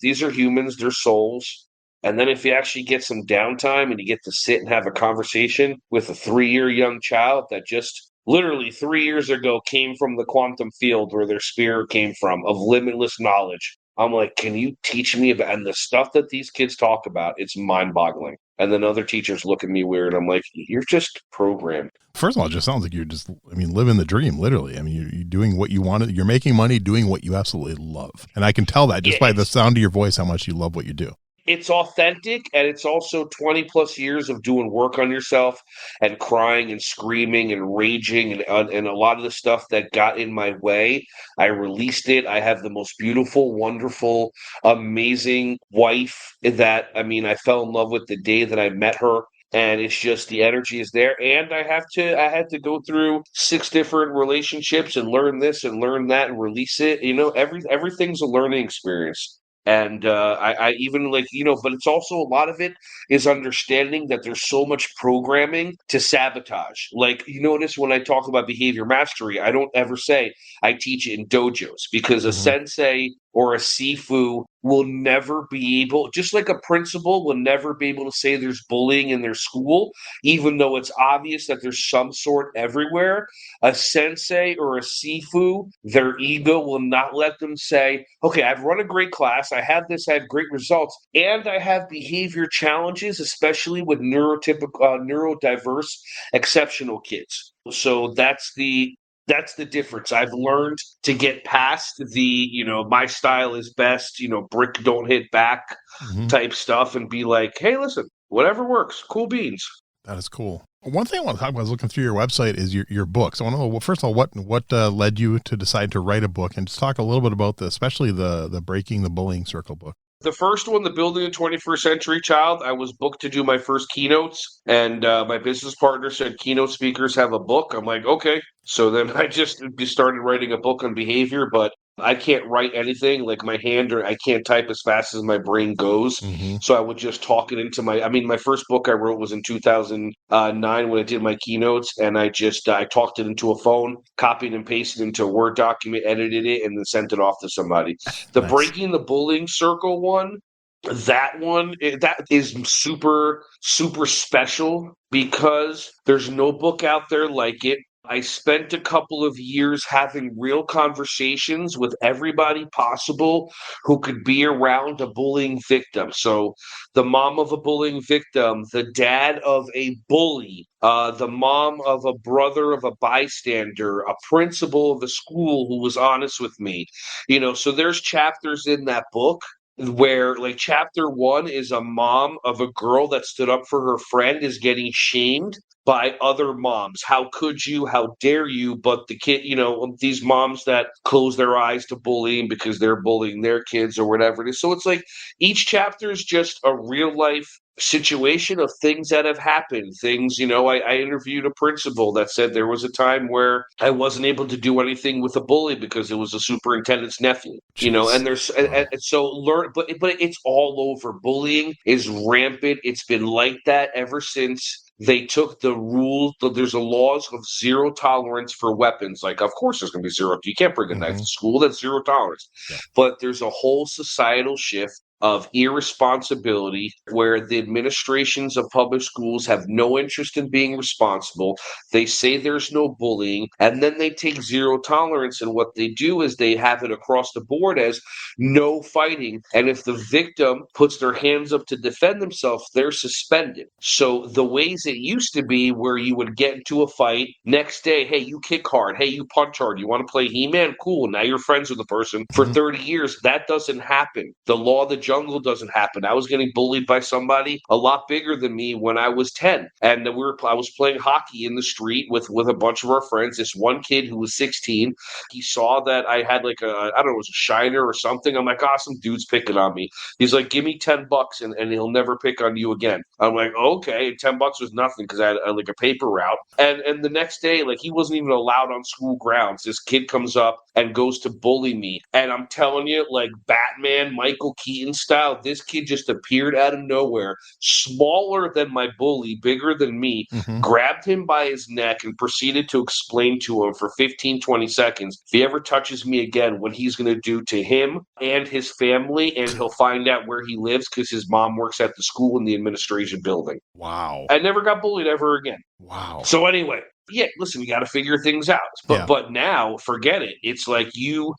[SPEAKER 2] these are humans, they're souls. And then if you actually get some downtime and you get to sit and have a conversation with a 3-year young child that just literally 3 years ago came from the quantum field where their spirit came from of limitless knowledge. I'm like, can you teach me about, and the stuff that these kids talk about, it's mind boggling. And then other teachers look at me weird. I'm like, you're just programmed.
[SPEAKER 1] First of all, it just sounds like you're just, living the dream, literally. You're doing what you want. You're making money doing what you absolutely love. And I can tell that just by the sound of your voice, how much you love what you do.
[SPEAKER 2] It's authentic, and it's also 20 plus years of doing work on yourself and crying and screaming and raging and a lot of the stuff that got in my way. I released it. I have the most beautiful, wonderful, amazing wife that, I fell in love with the day that I met her. And it's just the energy is there. And I had to go through 6 different relationships and learn this and learn that and release it. Everything's a learning experience. And I even but it's also a lot of it is understanding that there's so much programming to sabotage. Like, you notice when I talk about behavior mastery, I don't ever say I teach it in dojos because a sensei or a sifu will never be able, just like a principal will never be able to say there's bullying in their school, even though it's obvious that there's some sort everywhere. A sensei or a sifu, their ego will not let them say, okay, I've run a great class, I have this, I have great results, and I have behavior challenges, especially with neurodiverse, exceptional kids. So that's the difference. I've learned to get past the, my style is best, brick don't hit back type stuff and be like, hey, listen, whatever works, cool beans.
[SPEAKER 1] That is cool. One thing I want to talk about, I was looking through your website, is your books. I want to know, well, first of all, what led you to decide to write a book, and just talk a little bit about especially the Breaking the Bullying Circle book.
[SPEAKER 2] The first one, The Building a 21st Century Child, I was booked to do my first keynotes, and my business partner said keynote speakers have a book. I'm like, okay. So then I just started writing a book on behavior, but I can't write anything like my hand, or I can't type as fast as my brain goes. So I would just talk it into my first book I wrote was in 2009 when I did my keynotes, and I talked it into a phone, copied and pasted into a Word document, edited it, and then sent it off to somebody. The nice. Breaking the Bullying Circle one, that is super, super special because there's no book out there like it. I spent a couple of years having real conversations with everybody possible who could be around a bullying victim. So the mom of a bullying victim, the dad of a bully, the mom of a brother of a bystander, a principal of a school who was honest with me. So there's chapters in that book where, like, chapter 1 is a mom of a girl that stood up for her friend is getting shamed by other moms. How could you? How dare you? But the kid, these moms that close their eyes to bullying because they're bullying their kids or whatever it is. So it's like each chapter is just a real life situation of things that have happened. Things, I interviewed a principal that said there was a time where I wasn't able to do anything with a bully because it was a superintendent's nephew. And there's and so learn, but it's all over. Bullying is rampant. It's been like that ever since they took the rule. There's a laws of zero tolerance for weapons. Like, of course, there's going to be zero. You can't bring a knife to school. That's zero tolerance.
[SPEAKER 1] Yeah.
[SPEAKER 2] But there's a whole societal shift of irresponsibility where the administrations of public schools have no interest in being responsible. They say there's no bullying, and then they take zero tolerance. And what they do is they have it across the board as no fighting. And if the victim puts their hands up to defend themselves, they're suspended. So the ways it used to be where you would get into a fight, next day, hey, you kick hard, hey, you punch hard, you want to play He-Man? Cool. Now you're friends with the person for 30 years. That doesn't happen. The law of the jungle doesn't happen. I was getting bullied by somebody a lot bigger than me when I was 10. And I was playing hockey in the street with a bunch of our friends. This one kid who was 16, he saw that I had like I don't know, it was a shiner or something. I'm like, some dude's picking on me. He's like, give me $10 and he'll never pick on you again. I'm like, okay. $10 was nothing because I had like a paper route. And the next day, like, he wasn't even allowed on school grounds. This kid comes up and goes to bully me. And I'm telling you, like Batman, Michael Keaton style, this kid just appeared out of nowhere, smaller than my bully, bigger than me, grabbed him by his neck and proceeded to explain to him for 15, 20 seconds, if he ever touches me again, what he's going to do to him and his family, and he'll find out where he lives because his mom works at the school in the administration building.
[SPEAKER 1] Wow.
[SPEAKER 2] I never got bullied ever again.
[SPEAKER 1] Wow.
[SPEAKER 2] So anyway, yeah, listen, you got to figure things out. But now, forget it. It's like you're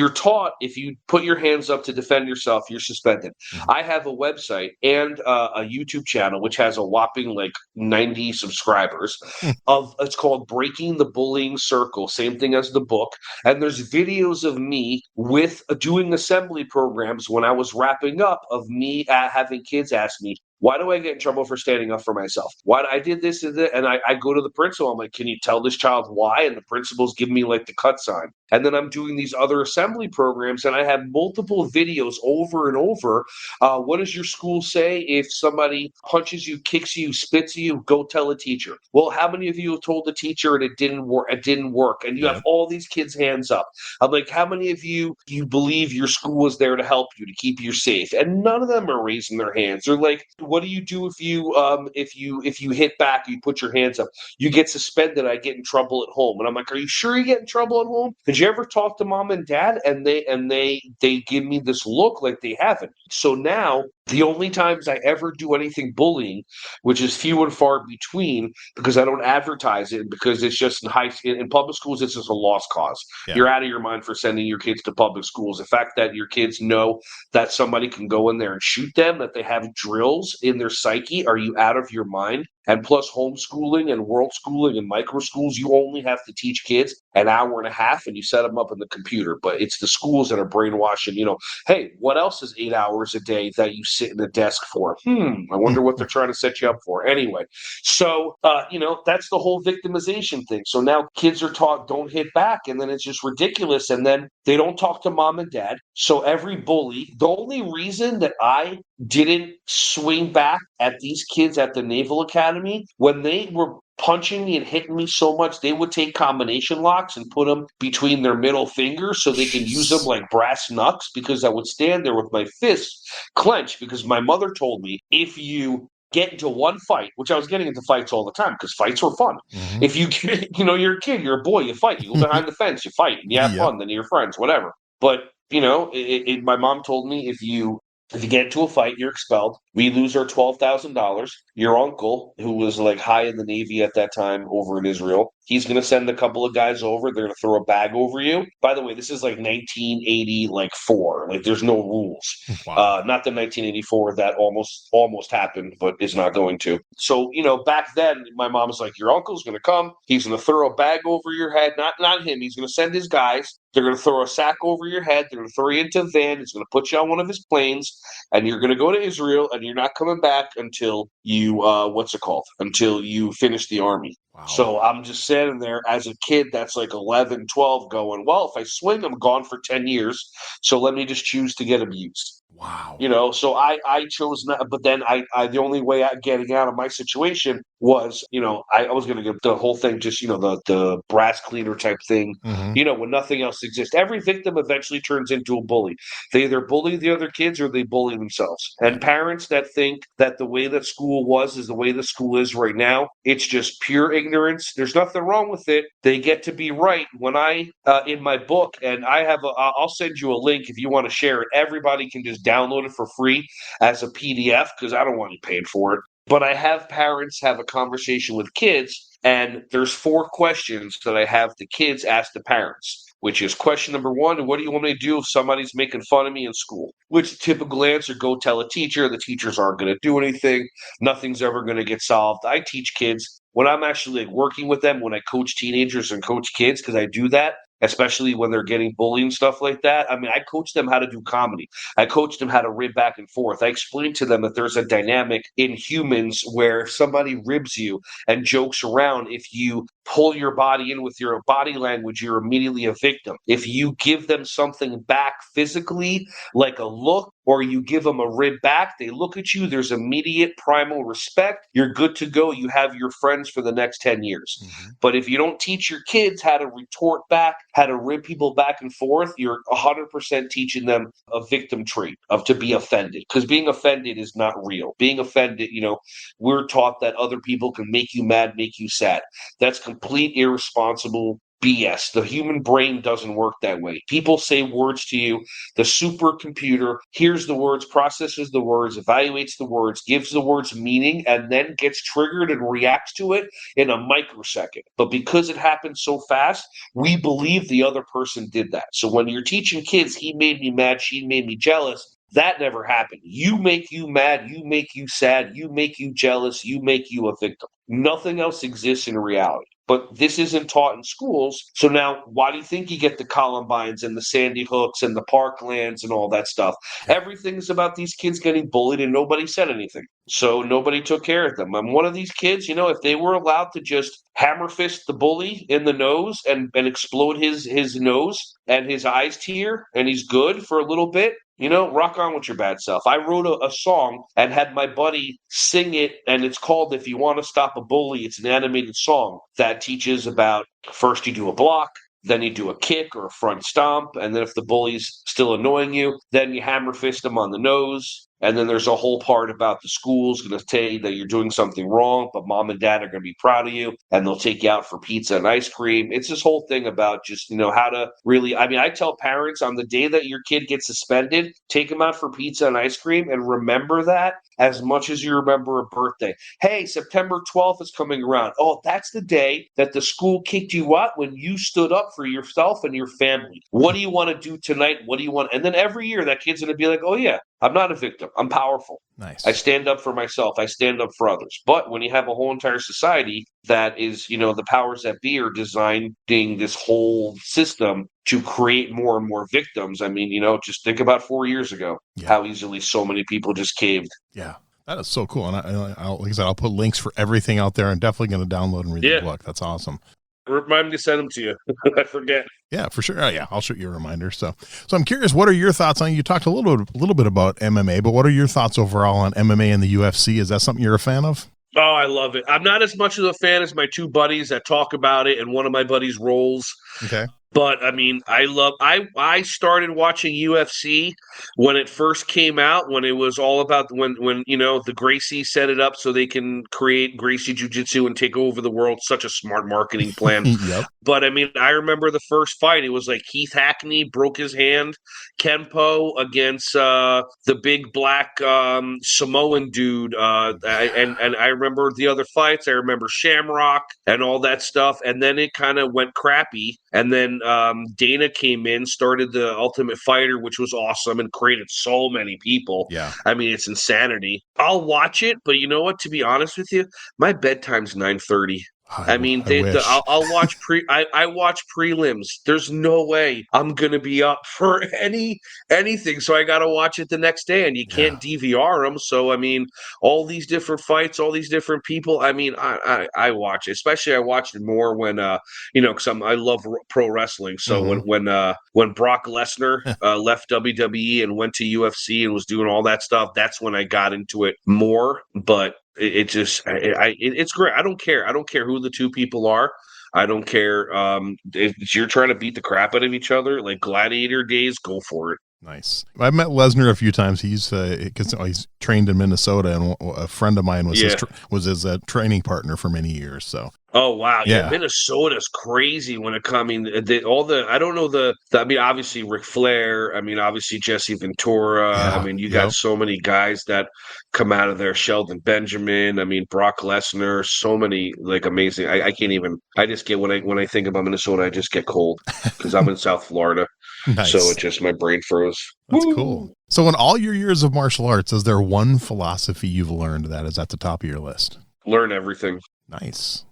[SPEAKER 2] taught, if you put your hands up to defend yourself, you're suspended. I have a website and a YouTube channel which has a whopping like 90 subscribers. It's called Breaking the Bullying Circle, same thing as the book. And there's videos of me with doing assembly programs when I was wrapping up, of me having kids ask me, why do I get in trouble for standing up for myself? Why I did this and that? And I go to the principal. I'm like, can you tell this child why? And the principal's giving me like the cut sign. And then I'm doing these other assembly programs, and I have multiple videos over and over. What does your school say if somebody punches you, kicks you, spits you? Go tell a teacher. Well, how many of you have told the teacher and it didn't work? It didn't work, and you have all these kids' hands up. I'm like, how many of you believe your school was there to help you, to keep you safe? And none of them are raising their hands. They're like, what do you do if you hit back? You put your hands up. You get suspended. I get in trouble at home. And I'm like, are you sure you get in trouble at home? Did you ever talk to mom and dad? And they give me this look like they haven't. So now the only times I ever do anything bullying, which is few and far between, because I don't advertise it, because it's just in public schools, it's just a lost cause. Yeah. You're out of your mind for sending your kids to public schools. The fact that your kids know that somebody can go in there and shoot them, that they have drills in their psyche, are you out of your mind? And plus homeschooling and world schooling and micro schools, you only have to teach kids an hour and a half and you set them up in the computer. But it's the schools that are brainwashing, hey, what else is 8 hours a day that you sit in a desk for? I wonder what they're trying to set you up for. Anyway, so, that's the whole victimization thing. So now kids are taught don't hit back, and then it's just ridiculous. And then they don't talk to mom and dad. So every bully, the only reason that I didn't swing back at these kids at the Naval Academy, when they were punching me and hitting me so much, they would take combination locks and put them between their middle fingers so they can use them like brass knucks, because I would stand there with my fists clenched, because my mother told me, if you get into one fight, which I was getting into fights all the time because fights were fun. If you you're a kid, you're a boy, you fight, you go behind the fence, you fight, and you have fun, then you're friends, whatever. But my mom told me, if you get into a fight, you're expelled. We lose our $12,000. Your uncle, who was like high in the Navy at that time over in Israel, he's going to send a couple of guys over. They're going to throw a bag over you. By the way, this is like 1980, like four. Like there's no rules.
[SPEAKER 1] Wow.
[SPEAKER 2] Not the 1984 that almost happened, but is not going to. So, back then, my mom was like, your uncle's going to come. He's going to throw a bag over your head. Not him. He's going to send his guys. They're going to throw a sack over your head. They're going to throw you into a van. He's going to put you on one of his planes, and you're going to go to Israel, and you're not coming back until you, until you finish the army.
[SPEAKER 1] Wow.
[SPEAKER 2] So I'm just standing there as a kid that's like 11, 12 going, well, if I swing, I'm gone for 10 years. So let me just choose to get abused.
[SPEAKER 1] Wow.
[SPEAKER 2] So I chose not, but then I the only way getting out of my situation was, I was going to get the whole thing, just, the brass cleaner type thing, when nothing else exists. Every victim eventually turns into a bully. They either bully the other kids or they bully themselves. And parents that think that the way that school was is the way the school is right now, it's just pure ignorance. There's nothing wrong with it. They get to be right. When in my book, and I'll send you a link if you want to share it. Everybody can just download it for free as a PDF because I don't want you paying for it. But I have parents have a conversation with kids, and there's 4 questions that I have the kids ask the parents, which is question number 1, what do you want me to do if somebody's making fun of me in school? Which typical answer, go tell a teacher. The teachers aren't going to do anything. Nothing's ever going to get solved. I teach kids when I'm actually working with them, when I coach teenagers and coach kids, because I do that, especially when they're getting bullied and stuff like that. I mean, I coach them how to do comedy. I coach them how to rib back and forth. I explain to them that there's a dynamic in humans where if somebody ribs you and jokes around, if you pull your body in with your body language, you're immediately a victim. If you give them something back physically, like a look, or you give them a rib back, they look at you, there's immediate primal respect, you're good to go, you have your friends for the next 10 years. But if you don't teach your kids how to retort back, how to rib people back and forth, you're 100% teaching them a victim trait of to be offended, because being offended is not real. Being offended, we're taught that other people can make you mad, make you sad. That's complete irresponsible BS. The human brain doesn't work that way. People say words to you. The supercomputer hears the words, processes the words, evaluates the words, gives the words meaning, and then gets triggered and reacts to it in a microsecond. But because it happens so fast, we believe the other person did that. So when you're teaching kids, he made me mad, she made me jealous, that never happened. You make you mad, you make you sad, you make you jealous, you make you a victim. Nothing else exists in reality. But this isn't taught in schools. So now, why do you think you get the Columbines and the Sandy Hooks and the Parklands and all that stuff? Everything's about these kids getting bullied and nobody said anything. So nobody took care of them. And one of these kids, if they were allowed to just hammer fist the bully in the nose and explode his nose and his eyes tear and he's good for a little bit, rock on with your bad self. I wrote a song and had my buddy sing it, and it's called If You Want to Stop a Bully. It's an animated song that teaches about first you do a block, then you do a kick or a front stomp, and then if the bully's still annoying you, then you hammer fist them on the nose. And then there's a whole part about the school's going to tell you that you're doing something wrong, but mom and dad are going to be proud of you, and they'll take you out for pizza and ice cream. It's this whole thing about just, how to really, I tell parents on the day that your kid gets suspended, take them out for pizza and ice cream and remember that as much as you remember a birthday. Hey, September 12th is coming around. Oh, that's the day that the school kicked you out when you stood up for yourself and your family. What do you want to do tonight? What do you want? And then every year that kid's going to be like, oh yeah, I'm not a victim. I'm powerful.
[SPEAKER 1] Nice.
[SPEAKER 2] I stand up for myself. I stand up for others. But when you have a whole entire society that is, the powers that be are designing this whole system to create more and more victims. I mean, just think about 4 years ago, how easily so many people just caved.
[SPEAKER 1] Yeah. That is so cool. And I'll, like I said, I'll put links for everything out there. I'm definitely going to download and read the book. That's awesome.
[SPEAKER 2] Remind me to send them to you. I forget.
[SPEAKER 1] Yeah, for sure. Oh, yeah, I'll shoot you a reminder. So I'm curious, what are your thoughts on? You talked a little bit about MMA, but what are your thoughts overall on MMA and the UFC? Is that something you're a fan of?
[SPEAKER 2] Oh, I love it. I'm not as much of a fan as my 2 buddies that talk about it, and one of my buddies rolls.
[SPEAKER 1] Okay.
[SPEAKER 2] But I mean, I started watching UFC when it first came out, when it was all about when the Gracie set it up so they can create Gracie Jiu-Jitsu and take over the world. Such a smart marketing plan.
[SPEAKER 1] Yep.
[SPEAKER 2] But I mean, I remember the first fight. It was like Keith Hackney broke his hand, Kenpo against the big black Samoan dude. And I remember the other fights. I remember Shamrock and all that stuff. And then it kind of went crappy. And then Dana came in, started the Ultimate Fighter, which was awesome and created so many people.
[SPEAKER 1] Yeah.
[SPEAKER 2] I mean, it's insanity. I'll watch it, but you know what? To be honest with you, my bedtime's 9:30. I mean, I'll watch I watch prelims. There's no way I'm gonna be up for anything, so I gotta watch it the next day, and you can't DVR them. So I mean, all these different fights, all these different people. I mean, I watch it. Especially I watched it more when because I love pro wrestling. So when Brock Lesnar left WWE and went to UFC and was doing all that stuff, that's when I got into it more. But it's great. I don't care. I don't care who the two people are. I don't care if you're trying to beat the crap out of each other, like Gladiator days. Go for it.
[SPEAKER 1] Nice. I've met Lesnar a few times. He's trained in Minnesota, and a friend of mine was his training partner for many years. So.
[SPEAKER 2] Oh wow, yeah. Minnesota's crazy when it comes. I mean, obviously Ric Flair. I mean, obviously Jesse Ventura. I mean, you got so many guys that come out of there. Shelton Benjamin. I mean, Brock Lesnar. So many like amazing. I can't even. I just get when I think about Minnesota, I just get cold because I'm in South Florida.
[SPEAKER 1] Nice.
[SPEAKER 2] So it just my brain froze.
[SPEAKER 1] That's cool. So in all your years of martial arts, is there one philosophy you've learned that is at the top of your list?
[SPEAKER 2] Learn everything.
[SPEAKER 1] Nice.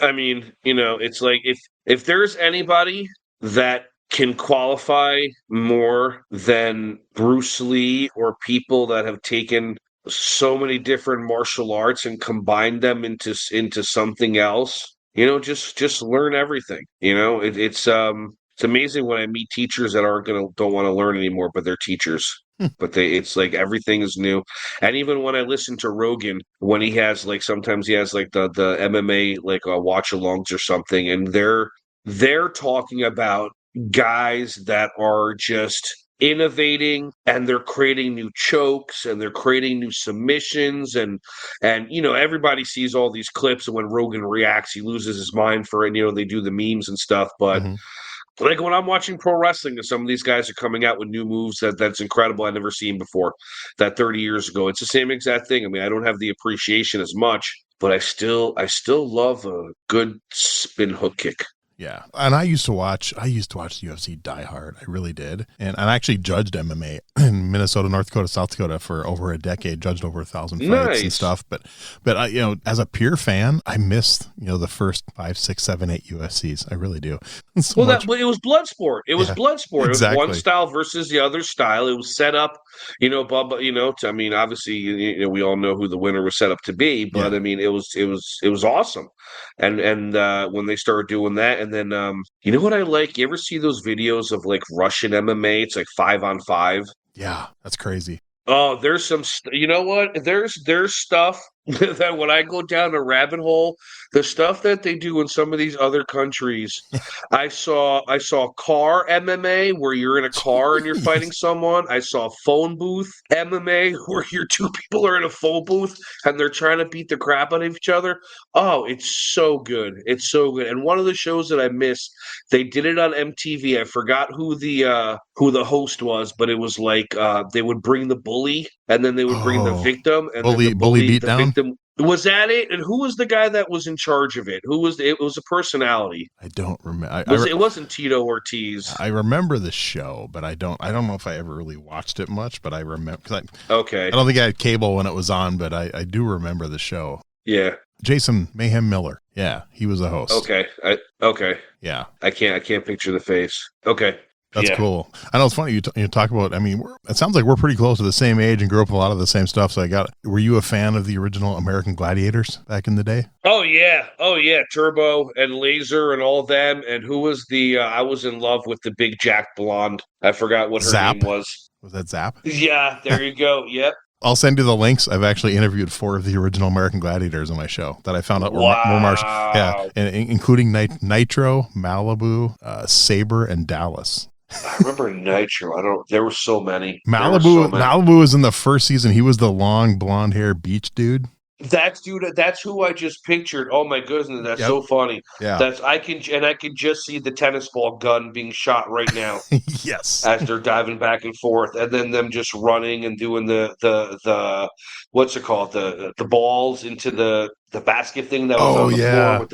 [SPEAKER 2] I mean, it's like if there's anybody that can qualify more than Bruce Lee or people that have taken so many different martial arts and combined them into something else, just learn everything. It's amazing when I meet teachers that don't want to learn anymore, but they're teachers. But it's like everything is new. And even when I listen to Rogan, when he has sometimes he has the MMA watch alongs or something, and they're talking about guys that are just innovating, and they're creating new chokes, and they're creating new submissions, and everybody sees all these clips, and when Rogan reacts, he loses his mind for it. They do the memes and stuff, but like when I'm watching pro wrestling and some of these guys are coming out with new moves that's incredible, I've never seen before, that 30 years ago. It's the same exact thing. I mean, I don't have the appreciation as much, but I still love a good spin hook kick.
[SPEAKER 1] Yeah. And I used to watch the UFC Die Hard. I really did. And I actually judged MMA in Minnesota, North Dakota, South Dakota for over a decade, judged over 1,000 fights and stuff. But I, as a pure fan, I missed, the first 5, 6, 7, 8 UFCs. I really do.
[SPEAKER 2] It was blood sport. It was blood sport. Exactly. It was one style versus the other style. It was set up, Bubba, I mean, obviously, we all know who the winner was set up to be, but I mean, it was awesome. And when they started doing that, and then you know what I like? You ever see those videos of Russian MMA? It's 5-on-5.
[SPEAKER 1] Yeah, that's crazy.
[SPEAKER 2] Oh, there's some. You know what? There's stuff that when I go down a rabbit hole, the stuff that they do in some of these other countries. I saw car MMA where you're in a car and you're fighting someone. I saw phone booth MMA where your two people are in a phone booth and they're trying to beat the crap out of each other. Oh, it's so good. It's so good. And one of the shows that I missed, they did it on MTV. I forgot who the host was, but it was they would bring the bully and then they would bring the victim and
[SPEAKER 1] bully beatdown.
[SPEAKER 2] Was that it? And who was the guy that was in charge of it? It was a personality.
[SPEAKER 1] I don't remember.
[SPEAKER 2] It wasn't Tito Ortiz.
[SPEAKER 1] I remember the show, but I don't know if I ever really watched it much, but I remember I don't think I had cable when it was on, but I do remember the show.
[SPEAKER 2] Yeah.
[SPEAKER 1] Jason Mayhem Miller. Yeah. He was the host.
[SPEAKER 2] Okay.
[SPEAKER 1] Yeah.
[SPEAKER 2] I can't picture the face. Okay.
[SPEAKER 1] That's cool. I know it's funny you talk about. I mean, it sounds like we're pretty close to the same age and grew up with a lot of the same stuff. So were you a fan of the original American Gladiators back in the day?
[SPEAKER 2] Oh yeah, Turbo and Laser and all them. And who was the? I was in love with the big Jack blonde. I forgot what her name was.
[SPEAKER 1] Was that Zap?
[SPEAKER 2] Yeah, there you go. Yep.
[SPEAKER 1] I'll send you the links. I've actually interviewed 4 of the original American Gladiators on my show that I found out were more martial. Yeah, including Nitro, Malibu, Saber, and Dallas.
[SPEAKER 2] I remember Nitro. There were so many.
[SPEAKER 1] Malibu was in the first season. He was the long blonde hair beach dude.
[SPEAKER 2] That's who I just pictured. Oh my goodness, that's so funny.
[SPEAKER 1] Yeah.
[SPEAKER 2] I can just see the tennis ball gun being shot right now.
[SPEAKER 1] Yes.
[SPEAKER 2] As they're diving back and forth, and then them just running and doing the what's it called, the balls into the basket thing that was on the floor with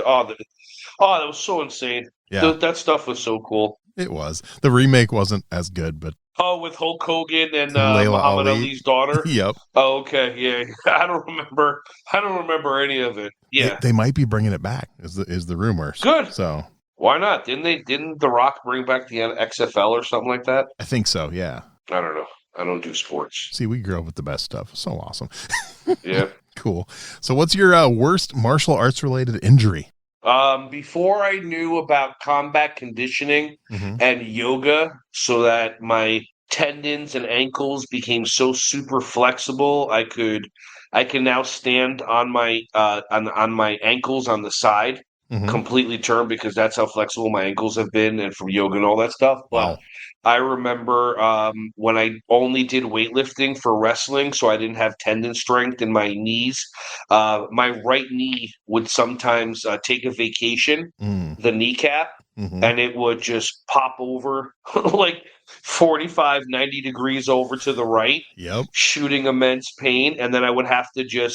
[SPEAKER 2] that was so insane.
[SPEAKER 1] Yeah.
[SPEAKER 2] That stuff was so cool.
[SPEAKER 1] It was. The remake wasn't as good, but
[SPEAKER 2] with Hulk Hogan and
[SPEAKER 1] Layla
[SPEAKER 2] Muhammad Ali's daughter.
[SPEAKER 1] Yep.
[SPEAKER 2] Oh, okay. Yeah. I don't remember any of it. Yeah.
[SPEAKER 1] They might be bringing it back. Is the rumor?
[SPEAKER 2] Good.
[SPEAKER 1] So
[SPEAKER 2] why not? Didn't The Rock bring back the XFL or something like that?
[SPEAKER 1] I think so. Yeah.
[SPEAKER 2] I don't know. I don't do sports.
[SPEAKER 1] See, we grew up with the best stuff. So awesome.
[SPEAKER 2] Yeah.
[SPEAKER 1] Cool. So what's your worst martial arts related injury?
[SPEAKER 2] Before I knew about combat conditioning and yoga, so that my tendons and ankles became so super flexible, I can now stand on my on my ankles on the side, completely turned, because that's how flexible my ankles have been, and from yoga and all that stuff. But I remember when I only did weightlifting for wrestling, so I didn't have tendon strength in my knees. My right knee would sometimes take a vacation, the kneecap, and it would just pop over like 45, 90 degrees over to the right, shooting immense pain. And then I would have to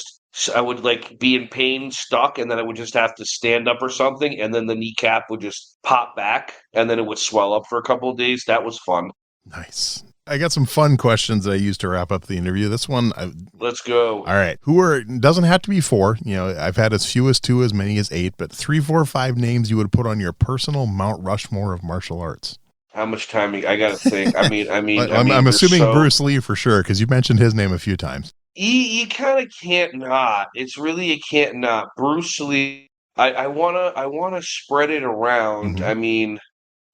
[SPEAKER 2] I would like be in pain, stuck, and then I would just have to stand up or something, and then the kneecap would just pop back, and then it would swell up for a couple of days. That was fun.
[SPEAKER 1] Nice. I got some fun questions that I used to wrap up the interview. This one,
[SPEAKER 2] let's go.
[SPEAKER 1] All right. Doesn't have to be 4. I've had as few as 2, as many as 8, but 3, 4, 5 names you would put on your personal Mount Rushmore of martial arts.
[SPEAKER 2] How much time? I got to think.
[SPEAKER 1] I'm assuming Bruce Lee for sure, because you mentioned his name a few times.
[SPEAKER 2] You kind of can't not. It's really, you can't not. Bruce Lee. I wanna spread it around. I mean,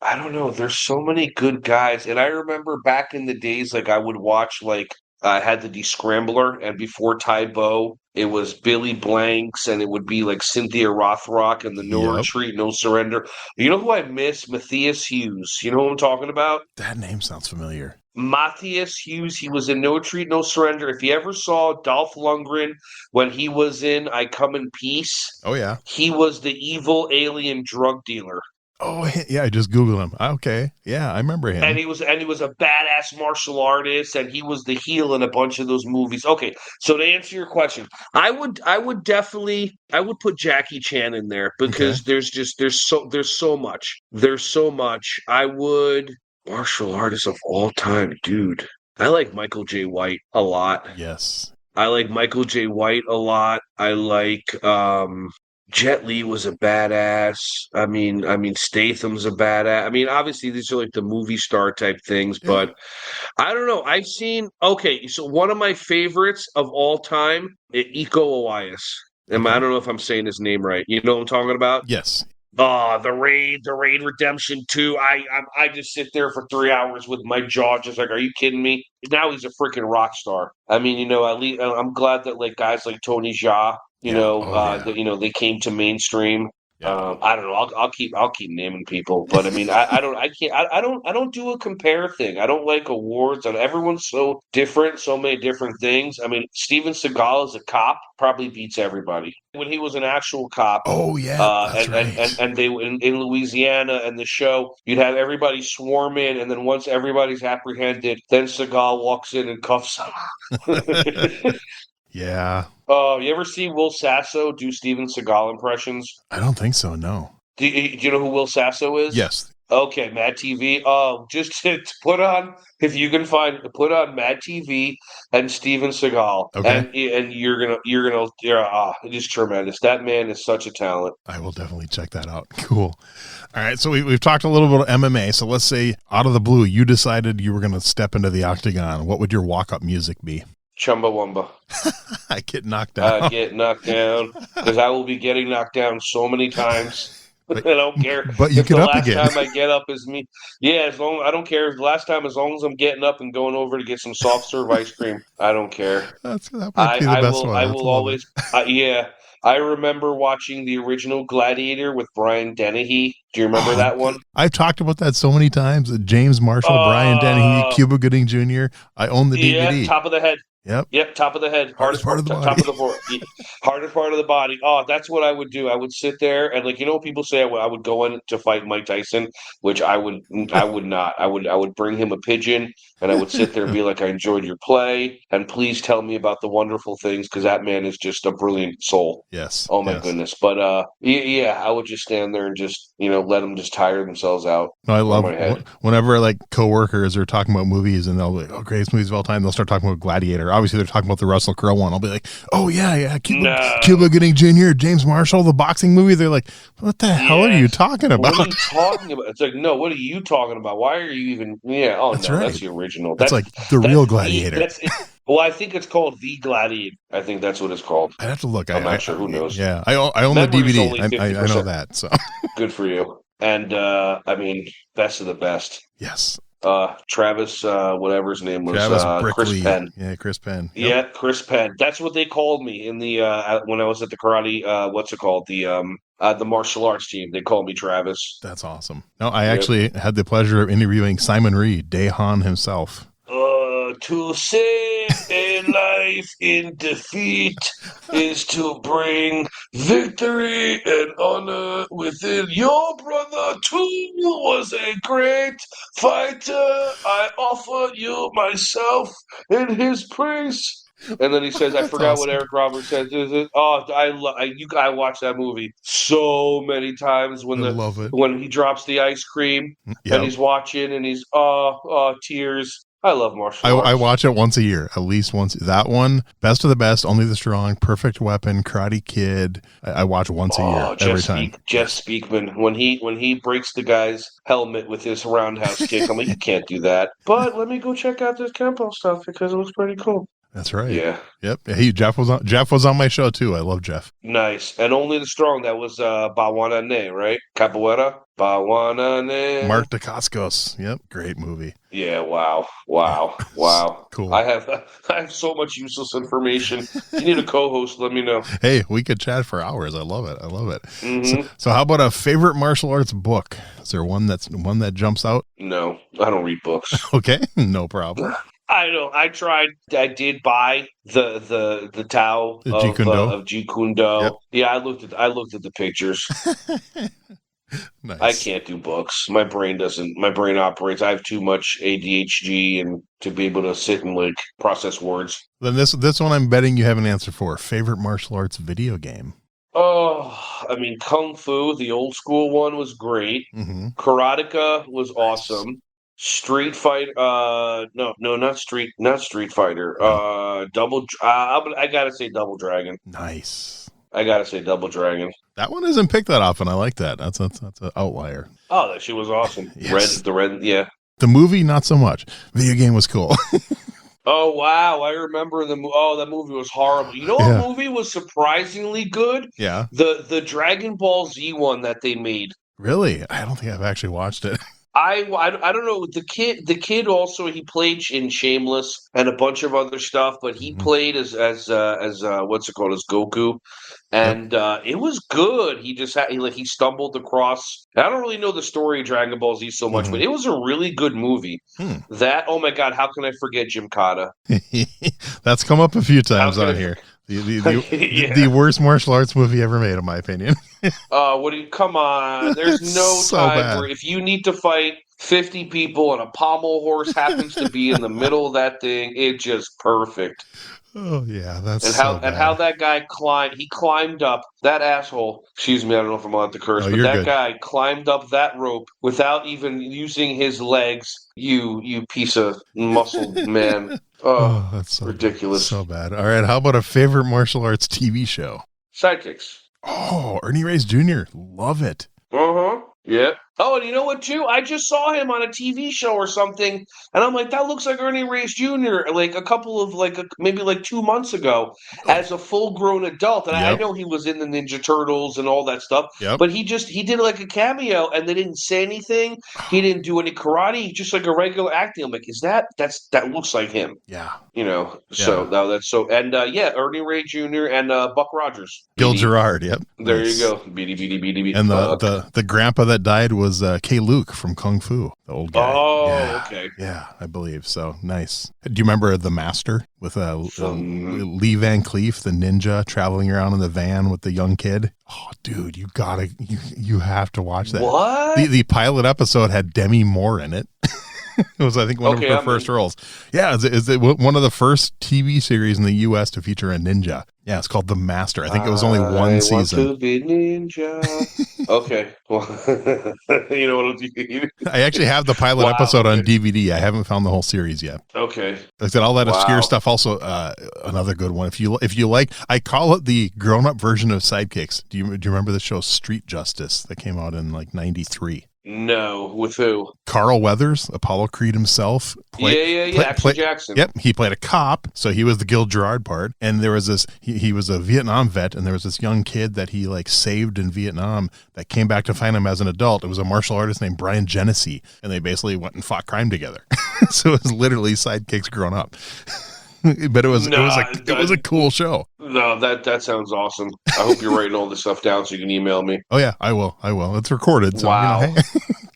[SPEAKER 2] I don't know. There's so many good guys, and I remember back in the days, like I would watch, like I had the Descrambler, and before Tybo, it was Billy Blanks, and it would be like Cynthia Rothrock and the No Retreat, No Surrender. You know who I miss? Matthias Hughes. You know what I'm talking about?
[SPEAKER 1] That name sounds familiar.
[SPEAKER 2] Matthias Hughes, he was in No Retreat, No Surrender. If you ever saw Dolph Lundgren when he was in I Come in Peace, he was the evil alien drug dealer.
[SPEAKER 1] Oh yeah, I just Googled him. Okay, yeah, I remember him.
[SPEAKER 2] And he was a badass martial artist, and he was the heel in a bunch of those movies. Okay, so to answer your question, I would definitely put Jackie Chan in there, because there's so much. I would martial artist of all time, dude. I like Michael J. White a lot.
[SPEAKER 1] Yes.
[SPEAKER 2] I like Michael J. White a lot. I like Jet Li was a badass. I mean, Statham's a badass. I mean, obviously these are like the movie star type things, but I don't know. I've seen. Okay, so one of my favorites of all time, Iko Uwais. I don't know if I'm saying his name right. You know what I'm talking about?
[SPEAKER 1] Yes.
[SPEAKER 2] The Raid Redemption 2. I just sit there for 3 hours with my jaw just like, are you kidding me? Now he's a freaking rock star. I mean, at least I'm glad that like guys like Tony Jaa, they came to mainstream. I don't know. I'll keep naming people, but I mean, I don't do a compare thing. I don't like awards. And everyone's so different, so many different things. I mean, Steven Seagal as a cop probably beats everybody. When he was an actual cop,
[SPEAKER 1] that's right.
[SPEAKER 2] And they in Louisiana, and the show, you'd have everybody swarm in, and then once everybody's apprehended, then Seagal walks in and cuffs them.
[SPEAKER 1] Yeah.
[SPEAKER 2] Oh, you ever see Will Sasso do Steven Seagal impressions?
[SPEAKER 1] I don't think so, no.
[SPEAKER 2] Do you know who Will Sasso is?
[SPEAKER 1] Yes.
[SPEAKER 2] Okay, Mad TV. Oh, just to put on, if you can put on Mad TV and Steven Seagal.
[SPEAKER 1] Okay.
[SPEAKER 2] And it is tremendous. That man is such a talent.
[SPEAKER 1] I will definitely check that out. Cool. All right, so we've talked a little bit about MMA. So let's say out of the blue, you decided you were going to step into the octagon. What would your walk-up music be?
[SPEAKER 2] Chumbawamba.
[SPEAKER 1] I get knocked down.
[SPEAKER 2] I get knocked down, because I will be getting knocked down so many times. I don't care
[SPEAKER 1] But you
[SPEAKER 2] if the
[SPEAKER 1] get up
[SPEAKER 2] last
[SPEAKER 1] again.
[SPEAKER 2] time I get up is me. Yeah, as long I don't care if the last time, as long as I'm getting up and going over to get some soft serve ice cream. I don't care.
[SPEAKER 1] That might be the best one.
[SPEAKER 2] I
[SPEAKER 1] I have to
[SPEAKER 2] will
[SPEAKER 1] love it.
[SPEAKER 2] always. Yeah, I remember watching the original Gladiator with Brian Dennehy. Do you remember
[SPEAKER 1] Oh,
[SPEAKER 2] that one?
[SPEAKER 1] I've talked about that so many times. James Marshall, Brian Dennehy,
[SPEAKER 2] Uh,
[SPEAKER 1] Cuba Gooding Jr. I own the
[SPEAKER 2] yeah,
[SPEAKER 1] DVD.
[SPEAKER 2] top of the head.
[SPEAKER 1] Yep.
[SPEAKER 2] Yep, top of the head,
[SPEAKER 1] Hardest
[SPEAKER 2] hardest
[SPEAKER 1] part
[SPEAKER 2] part,
[SPEAKER 1] of the body.
[SPEAKER 2] top of the board, hardest part of the body. Oh, that's what I would do. I would sit there and like people say I would go in to fight Mike Tyson, which I would not. I would bring him a pigeon and I would sit there and be like, I enjoyed your play and please tell me about the wonderful things because that man is just a brilliant soul.
[SPEAKER 1] Yes.
[SPEAKER 2] Oh my
[SPEAKER 1] Yes.
[SPEAKER 2] goodness. But yeah, I would just stand there and just let them just tire themselves out.
[SPEAKER 1] No, I love
[SPEAKER 2] my head.
[SPEAKER 1] whenever like coworkers are talking about movies and they'll be like, oh, greatest movies of all time. They'll start talking about Gladiator. Obviously, they're talking about the Russell Crowe one. I'll be like, oh yeah,
[SPEAKER 2] No.
[SPEAKER 1] Cuba Gooding Jr., James Marshall, the boxing movie. They're like, what the hell are you talking about?
[SPEAKER 2] What are you talking about? It's like, no, what are you talking about? Why are you even? Yeah, oh
[SPEAKER 1] That's
[SPEAKER 2] no,
[SPEAKER 1] right.
[SPEAKER 2] that's the original.
[SPEAKER 1] That's like the real Gladiator.
[SPEAKER 2] Well, I think it's called The Gladiator. I think that's what it's called.
[SPEAKER 1] I'd have to look.
[SPEAKER 2] I'm not sure. Who knows?
[SPEAKER 1] Yeah, I own the
[SPEAKER 2] Memory's
[SPEAKER 1] DVD.
[SPEAKER 2] only
[SPEAKER 1] I know
[SPEAKER 2] 50%.
[SPEAKER 1] that. So
[SPEAKER 2] Good for you. And I mean, best of the best.
[SPEAKER 1] yes.
[SPEAKER 2] Travis, whatever his name was,
[SPEAKER 1] Travis
[SPEAKER 2] Chris
[SPEAKER 1] Brickley.
[SPEAKER 2] Penn.
[SPEAKER 1] Yeah, Chris Penn. Yep.
[SPEAKER 2] Yeah, Chris Penn. That's what they called me in the when I was at the karate. What's it called? The martial arts team. They called me Travis.
[SPEAKER 1] That's awesome. No, I actually had the pleasure of interviewing Simon Reed, Daehan himself.
[SPEAKER 2] To save a life in defeat is to bring victory and honor within. Your brother too was a great fighter. I offer you myself in his praise. And then he says, "I forgot
[SPEAKER 1] awesome.
[SPEAKER 2] what Eric Roberts says." Oh, I watched that movie so many times
[SPEAKER 1] I love it
[SPEAKER 2] when he drops the ice cream and he's watching and he's tears. I love martial arts.
[SPEAKER 1] I watch it once a year, at least once. That one, Best of the Best, Only the Strong, Perfect Weapon, Karate Kid. I watch once a year, every time.
[SPEAKER 2] Jeff Speakman, when he breaks the guy's helmet with his roundhouse kick, I'm like, you can't do that. But let me go check out this Kempo stuff because it looks pretty cool.
[SPEAKER 1] That's right.
[SPEAKER 2] Yeah.
[SPEAKER 1] Yep. Hey, Jeff was on my show too. I love Jeff.
[SPEAKER 2] Nice. And Only the Strong, that was Bawanane, right? Capoeira? Bawanane.
[SPEAKER 1] Mark Dacascos. Yep. Great movie.
[SPEAKER 2] Yeah, wow.
[SPEAKER 1] Cool.
[SPEAKER 2] I have so much useless information. If you need a co-host, let me know.
[SPEAKER 1] Hey, we could chat for hours. I love it.
[SPEAKER 2] Mm-hmm.
[SPEAKER 1] So how about a favorite martial arts book? Is there one that jumps out?
[SPEAKER 2] No, I don't read books.
[SPEAKER 1] Okay, no problem.
[SPEAKER 2] I know. I tried. I did buy the Tao of Jeet Kune Do.
[SPEAKER 1] Yep.
[SPEAKER 2] Yeah, I looked at the pictures.
[SPEAKER 1] Nice.
[SPEAKER 2] I can't do books. My brain operates. I have too much ADHD and to be able to sit and like process words.
[SPEAKER 1] Then this one I'm betting you have an answer for. Favorite martial arts video game?
[SPEAKER 2] Oh, I mean, Kung Fu, the old school one was great.
[SPEAKER 1] Mm-hmm.
[SPEAKER 2] Karateka was awesome. Street Fighter, no, not Street Fighter.
[SPEAKER 1] No.
[SPEAKER 2] I gotta say Double Dragon.
[SPEAKER 1] Nice.
[SPEAKER 2] I gotta say Double Dragon.
[SPEAKER 1] That one isn't picked that often. I like that. That's an outlier.
[SPEAKER 2] Oh, that shit was awesome.
[SPEAKER 1] Yes.
[SPEAKER 2] The red, yeah.
[SPEAKER 1] The movie, not so much. Video game was cool.
[SPEAKER 2] Oh wow, I remember that movie was horrible. You know what movie was surprisingly good?
[SPEAKER 1] Yeah.
[SPEAKER 2] The Dragon Ball Z one that they made.
[SPEAKER 1] Really? I don't think I've actually watched it.
[SPEAKER 2] I don't know. The kid also, he played in Shameless and a bunch of other stuff, but he played as what's it called, as Goku, and it was good. He just he stumbled across. I don't really know the story of Dragon Ball Z so much, but it was a really good movie. That, oh my god, how can I forget Gymkhana?
[SPEAKER 1] That's come up a few times on here. The worst martial arts movie ever made, in my opinion.
[SPEAKER 2] Come on. There's no
[SPEAKER 1] so
[SPEAKER 2] time
[SPEAKER 1] bad.
[SPEAKER 2] where if you need to fight 50 people and a pommel horse happens to be in the middle of that thing, it's just perfect.
[SPEAKER 1] Oh yeah, that's
[SPEAKER 2] and how that guy climbed up that asshole. Excuse me, I don't know if I'm allowed to curse, but that guy climbed up that rope without even using his legs. You piece of muscle man. Oh, that's so ridiculous.
[SPEAKER 1] So bad. All right, how about a favorite martial arts TV show?
[SPEAKER 2] Sidekicks.
[SPEAKER 1] Oh, Ernie Reyes Jr. Love it.
[SPEAKER 2] Yeah. Oh, and you know what, too? I just saw him on a TV show or something, and I'm like, that looks like Ernie Reyes Jr., like a couple of, maybe 2 months ago as a full-grown adult. And I
[SPEAKER 1] Yep.
[SPEAKER 2] know he was in the Ninja Turtles and all that stuff,
[SPEAKER 1] Yep.
[SPEAKER 2] but he did like a cameo, and they didn't say anything. He didn't do any karate, just like a regular acting. I'm like, that looks like him.
[SPEAKER 1] Yeah.
[SPEAKER 2] So now that's so, and Ernie Ray Jr. and Buck Rogers.
[SPEAKER 1] Gil
[SPEAKER 2] Beady.
[SPEAKER 1] Gerard, yep.
[SPEAKER 2] There
[SPEAKER 1] Nice.
[SPEAKER 2] you go. Beady, beady, beady, beady.
[SPEAKER 1] And the grandpa that died was K. Luke from Kung Fu, the old guy.
[SPEAKER 2] Oh, okay.
[SPEAKER 1] Yeah, I believe so. Nice. Do you remember The Master with Lee Van Cleef, the ninja, traveling around in the van with the young kid? Oh, dude, you have to watch that.
[SPEAKER 2] What?
[SPEAKER 1] The pilot episode had Demi Moore in it. It was, I think, one of her first roles. Yeah, it's one of the first TV series in the U.S. to feature a ninja. Yeah, it's called The Master. I think it was only one season.
[SPEAKER 2] I want to be ninja. Okay. Well, you know what?
[SPEAKER 1] I actually have the pilot episode on DVD. I haven't found the whole series yet.
[SPEAKER 2] Okay.
[SPEAKER 1] Like I said, all that obscure stuff. Also, another good one. If you like, I call it the grown-up version of Sidekicks. Do you remember the show Street Justice that came out in 93?
[SPEAKER 2] No, with who?
[SPEAKER 1] Carl Weathers, Apollo Creed himself.
[SPEAKER 2] Action Jackson.
[SPEAKER 1] Yep, he played a cop, so he was the Gil Gerard part. And there was this, he was a Vietnam vet, and there was this young kid that he saved in Vietnam that came back to find him as an adult. It was a martial artist named Brian Genesee, and they basically went and fought crime together. So it was literally Sidekicks grown up. But it was a cool show.
[SPEAKER 2] No, that sounds awesome. I hope you're writing all this stuff down so you can email me.
[SPEAKER 1] Oh yeah, I will. It's recorded. So,
[SPEAKER 2] wow.
[SPEAKER 1] Hey.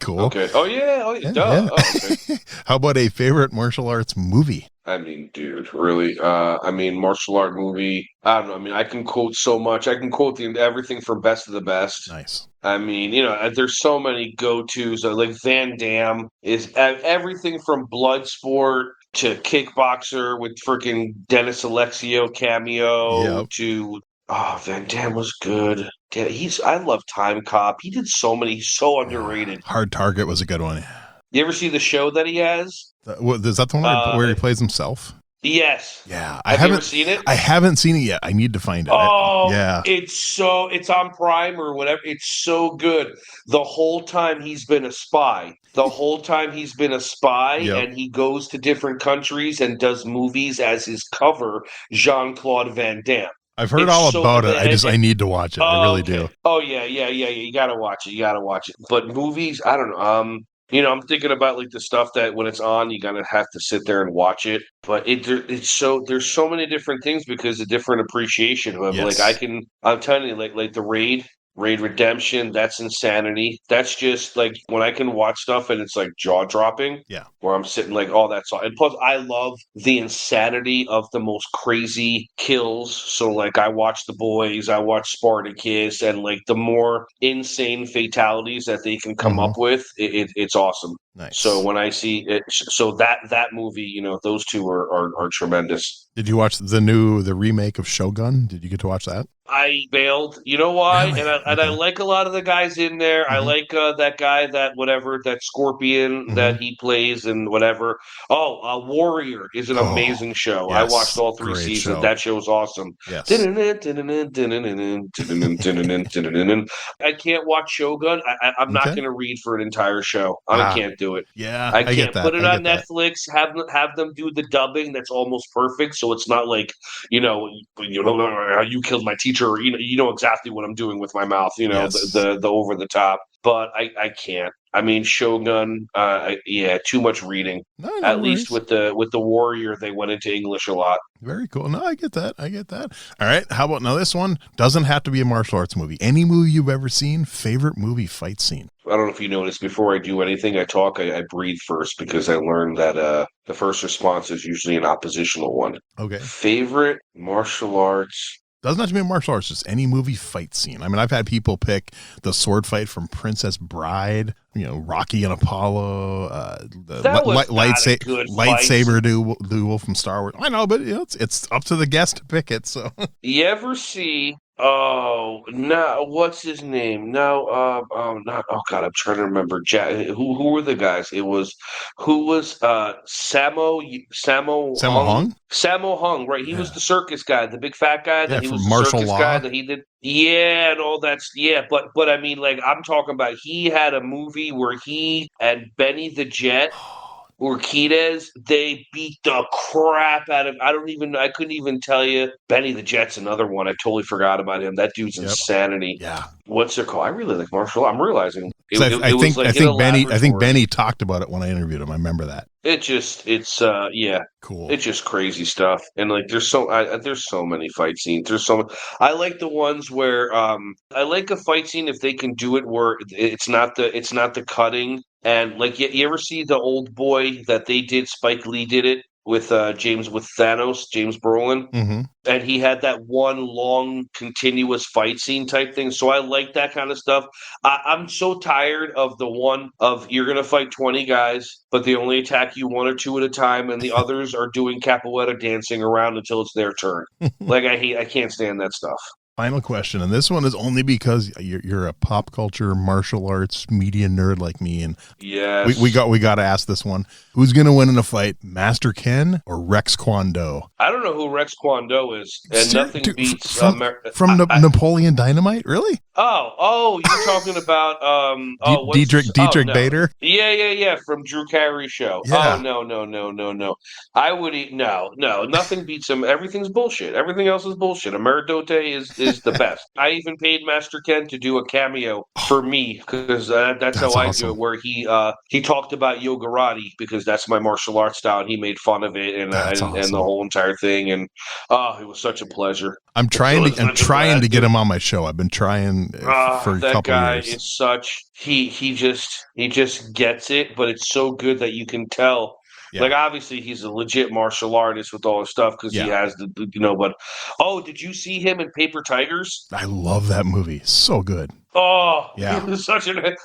[SPEAKER 1] Cool.
[SPEAKER 2] Okay. Oh yeah. Duh. Yeah. Oh, okay.
[SPEAKER 1] How about a favorite martial arts movie?
[SPEAKER 2] I mean, dude, really? Martial art movie. I don't know. I mean, I can quote so much. I can quote everything from Best of the Best.
[SPEAKER 1] Nice.
[SPEAKER 2] I mean, there's so many go-tos. Like Van Damme is everything from Bloodsport to Kickboxer with freaking Dennis Alexio cameo to Van Damme was good. Yeah, I love Time Cop. He did so many, so underrated.
[SPEAKER 1] Hard Target was a good one.
[SPEAKER 2] You ever see the show that he has?
[SPEAKER 1] Is that the one where he plays himself?
[SPEAKER 2] Yes.
[SPEAKER 1] Yeah.
[SPEAKER 2] Have you ever seen it?
[SPEAKER 1] I haven't seen it yet. I need to find it.
[SPEAKER 2] Oh,
[SPEAKER 1] yeah.
[SPEAKER 2] It's on Prime or whatever. It's so good. The whole time he's been a spy. And he goes to different countries and does movies as his cover, Jean-Claude Van Damme.
[SPEAKER 1] I've heard about it. I need to watch it. I really do.
[SPEAKER 2] Oh, yeah. You got to watch it. But movies, I don't know. I'm thinking about the stuff that when it's on, you gotta have to sit there and watch it. But there's so many different things because of different appreciation of it.
[SPEAKER 1] Yes.
[SPEAKER 2] I'm telling you, like the Raid Redemption, that's insanity. That's just when I can watch stuff and it's jaw dropping.
[SPEAKER 1] Yeah. Where
[SPEAKER 2] I'm sitting that's all. And plus, I love the insanity of the most crazy kills. So I watch The Boys, I watch Spartacus, and the more insane fatalities that they can come up with, it's awesome.
[SPEAKER 1] Nice.
[SPEAKER 2] So when I see it, so that movie, those two are tremendous.
[SPEAKER 1] Did you watch the remake of Shogun? Did you get to watch that?
[SPEAKER 2] I bailed. You know why?
[SPEAKER 1] Really?
[SPEAKER 2] And I like a lot of the guys in there. I like that guy, that Scorpion that he plays and whatever. Warrior is an amazing show.
[SPEAKER 1] Yes.
[SPEAKER 2] I watched all 3 seasons. That show's awesome.
[SPEAKER 1] Yes.
[SPEAKER 2] I can't watch Shogun. I'm not going to read for an entire show. I can't do it.
[SPEAKER 1] Yeah,
[SPEAKER 2] I can't put it on Netflix. Have them do the dubbing. That's almost perfect. So it's not you killed my teacher. You know exactly what I'm doing with my mouth. The over the top. But I can't. I mean, Shogun. Too much reading.
[SPEAKER 1] No
[SPEAKER 2] At
[SPEAKER 1] worries.
[SPEAKER 2] least with the Warrior, they went into English a lot.
[SPEAKER 1] Very cool. No, I get that. All right. How about now? This one doesn't have to be a martial arts movie. Any movie you've ever seen. Favorite movie fight scene.
[SPEAKER 2] I don't know if you noticed, before I do anything, I talk, I breathe first because I learned that the first response is usually an oppositional one.
[SPEAKER 1] Okay.
[SPEAKER 2] Favorite martial arts.
[SPEAKER 1] Doesn't have to be a martial arts, just any movie fight scene. I mean, I've had people pick the sword fight from Princess Bride, Rocky and Apollo, the lightsaber duel from Star Wars. I know, but it's up to the guest to pick it. So
[SPEAKER 2] you ever see Oh no! What's his name? No, not. Oh God, I'm trying to remember. Who were the guys? It was who was Samo
[SPEAKER 1] Sammo
[SPEAKER 2] Hung.
[SPEAKER 1] Hung?
[SPEAKER 2] Sammo Hung, right? He was
[SPEAKER 1] Yeah.
[SPEAKER 2] the circus guy, the big fat guy.
[SPEAKER 1] Yeah,
[SPEAKER 2] That he
[SPEAKER 1] from
[SPEAKER 2] was the
[SPEAKER 1] martial
[SPEAKER 2] circus guy
[SPEAKER 1] law.
[SPEAKER 2] that he did. Yeah, and all that's yeah. But I mean, like I'm talking about. He had a movie where he and Benny the Jet. Urquidez, they beat the crap out of. I couldn't even tell you. Benny the Jet's another one. I totally forgot about him. That dude's
[SPEAKER 1] Yep.
[SPEAKER 2] insanity.
[SPEAKER 1] Yeah.
[SPEAKER 2] What's it called? I really like martial. I'm realizing
[SPEAKER 1] Because
[SPEAKER 2] it was like in a
[SPEAKER 1] I think
[SPEAKER 2] laboratory.
[SPEAKER 1] Benny talked about it when I interviewed him. I remember that.
[SPEAKER 2] Yeah,
[SPEAKER 1] Cool.
[SPEAKER 2] it's just crazy stuff. And like, there's so many fight scenes. I like the ones where I like a fight scene if they can do it where it's not the cutting and like you ever see the Old Boy that they did? Spike Lee did it with Thanos, James Brolin.
[SPEAKER 1] Mm-hmm.
[SPEAKER 2] And he had that one long continuous fight scene type thing. So I like that kind of stuff. I'm so tired of the one of you're gonna fight 20 guys, but they only attack you one or two at a time, and the others are doing capoeira dancing around until it's their turn. Like I can't stand that stuff.
[SPEAKER 1] Final question, and this one is only because you're a pop culture martial arts media nerd like me, and
[SPEAKER 2] yes,
[SPEAKER 1] we got to ask this one: who's going to win in a fight, Master Ken or Rex Kwon Do?
[SPEAKER 2] I don't know who Rex Kwon Do is, and nothing beats
[SPEAKER 1] from Napoleon Dynamite. Really?
[SPEAKER 2] Oh, you're talking about
[SPEAKER 1] Dietrich
[SPEAKER 2] no.
[SPEAKER 1] Bader?
[SPEAKER 2] Yeah, from Drew Carey show.
[SPEAKER 1] Yeah.
[SPEAKER 2] Oh no. I would eat no, nothing beats him. Everything's bullshit. Everything else is bullshit. Ameridote is the best. I even paid Master Ken to do a cameo for me because that's how I
[SPEAKER 1] awesome.
[SPEAKER 2] do it. Where he talked about Yogarate because that's my martial arts style, and he made fun of it and the whole entire thing. And it was such a pleasure.
[SPEAKER 1] I'm trying to get him on my show. I've been trying for a couple years.
[SPEAKER 2] Is such he just gets it, but it's so good that you can tell. Yeah. Like obviously he's a legit martial artist with all his stuff because he has the But did you see him in Paper Tigers?
[SPEAKER 1] I love that movie. So good.
[SPEAKER 2] Oh, yeah. He was such an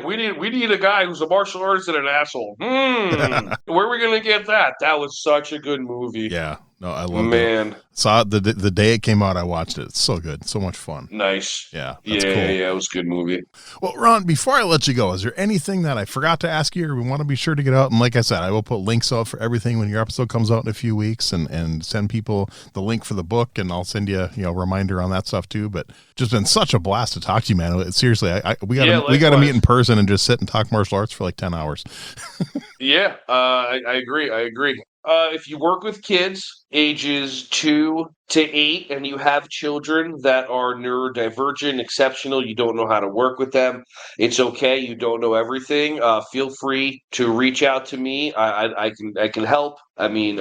[SPEAKER 2] we need a guy who's a martial artist and an asshole. Where are we gonna get that? That was such a good movie.
[SPEAKER 1] Yeah. No, I love it. Saw it the day it came out. I watched it. It's so good. So much fun.
[SPEAKER 2] Nice.
[SPEAKER 1] Yeah. That's
[SPEAKER 2] cool. Yeah, it was a good movie.
[SPEAKER 1] Well, Ron, before I let you go, is there anything that I forgot to ask you or we want to be sure to get out? And like I said, I will put links out for everything when your episode comes out in a few weeks and send people the link for the book, and I'll send you a reminder on that stuff too. But just been such a blast to talk to you, man. Seriously, we got to meet in person and just sit and talk martial arts for like 10 hours.
[SPEAKER 2] Yeah, I agree. If you work with kids ages 2 to 8 and you have children that are neurodivergent, exceptional, you don't know how to work with them, it's okay. You don't know everything. Feel free to reach out to me. I can help. I mean,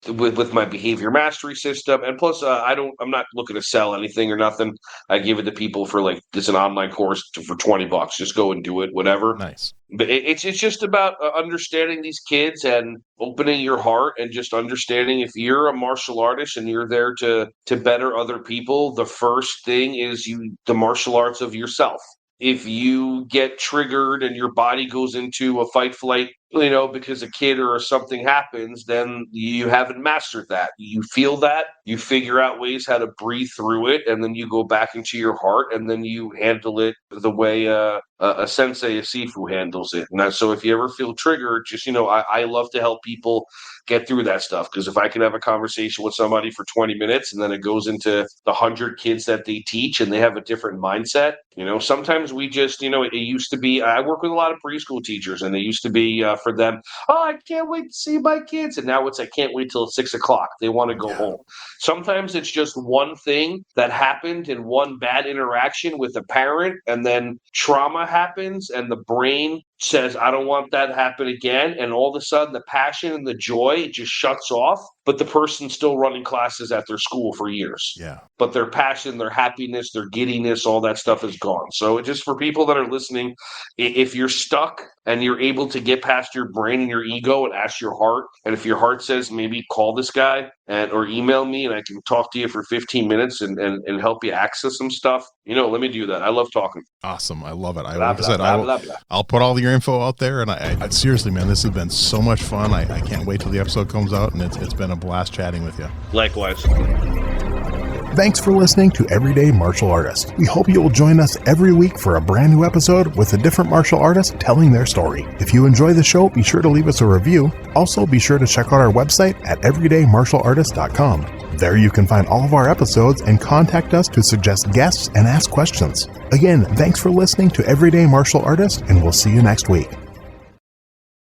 [SPEAKER 2] with my behavior mastery system, and plus, I'm not looking to sell anything or nothing. I give it to people for it's an online course for $20. Just go and do it, whatever.
[SPEAKER 1] Nice.
[SPEAKER 2] But it's just about understanding these kids and opening your heart and just understanding if you're a martial artist and you're there to better other people, the first thing is the martial arts of yourself. If you get triggered and your body goes into a fight flight, because a kid or something happens, then you haven't mastered that. You feel that, you figure out ways how to breathe through it, and then you go back into your heart, and then you handle it the way a sensei, a sifu handles it. And so if you ever feel triggered, just, I love to help people get through that stuff, because if I can have a conversation with somebody for 20 minutes and then it goes into the 100 kids that they teach and they have a different mindset, sometimes we just, it used to be, I work with a lot of preschool teachers, and they used to be for them, I can't wait to see my kids. And now it's, I can't wait till 6 o'clock. They want to go home. Sometimes it's just one thing that happened in one bad interaction with a parent, and then trauma happens and the brain says, I don't want that to happen again. And all of a sudden the passion and the joy just shuts off, but the person's still running classes at their school for years.
[SPEAKER 1] Yeah.
[SPEAKER 2] But their passion, their happiness, their giddiness, all that stuff is gone. So just for people that are listening, if you're stuck and you're able to get past your brain and your ego and ask your heart, and if your heart says maybe call this guy or email me and I can talk to you for 15 minutes and help you access some stuff, let me do that. I love talking.
[SPEAKER 1] Awesome. I love it. I'll put all your info out there, and I seriously, man, this has been so much fun. I can't wait till the episode comes out, and it's been a blast chatting with you.
[SPEAKER 2] Likewise.
[SPEAKER 1] Thanks for listening to Everyday Martial Artist. We hope you will join us every week for a brand new episode with a different martial artist telling their story. If you enjoy the show, be sure to leave us a review. Also, be sure to check out our website at everydaymartialartist.com. There you can find all of our episodes and contact us to suggest guests and ask questions. Again, thanks for listening to Everyday Martial Artist, and we'll see you next week.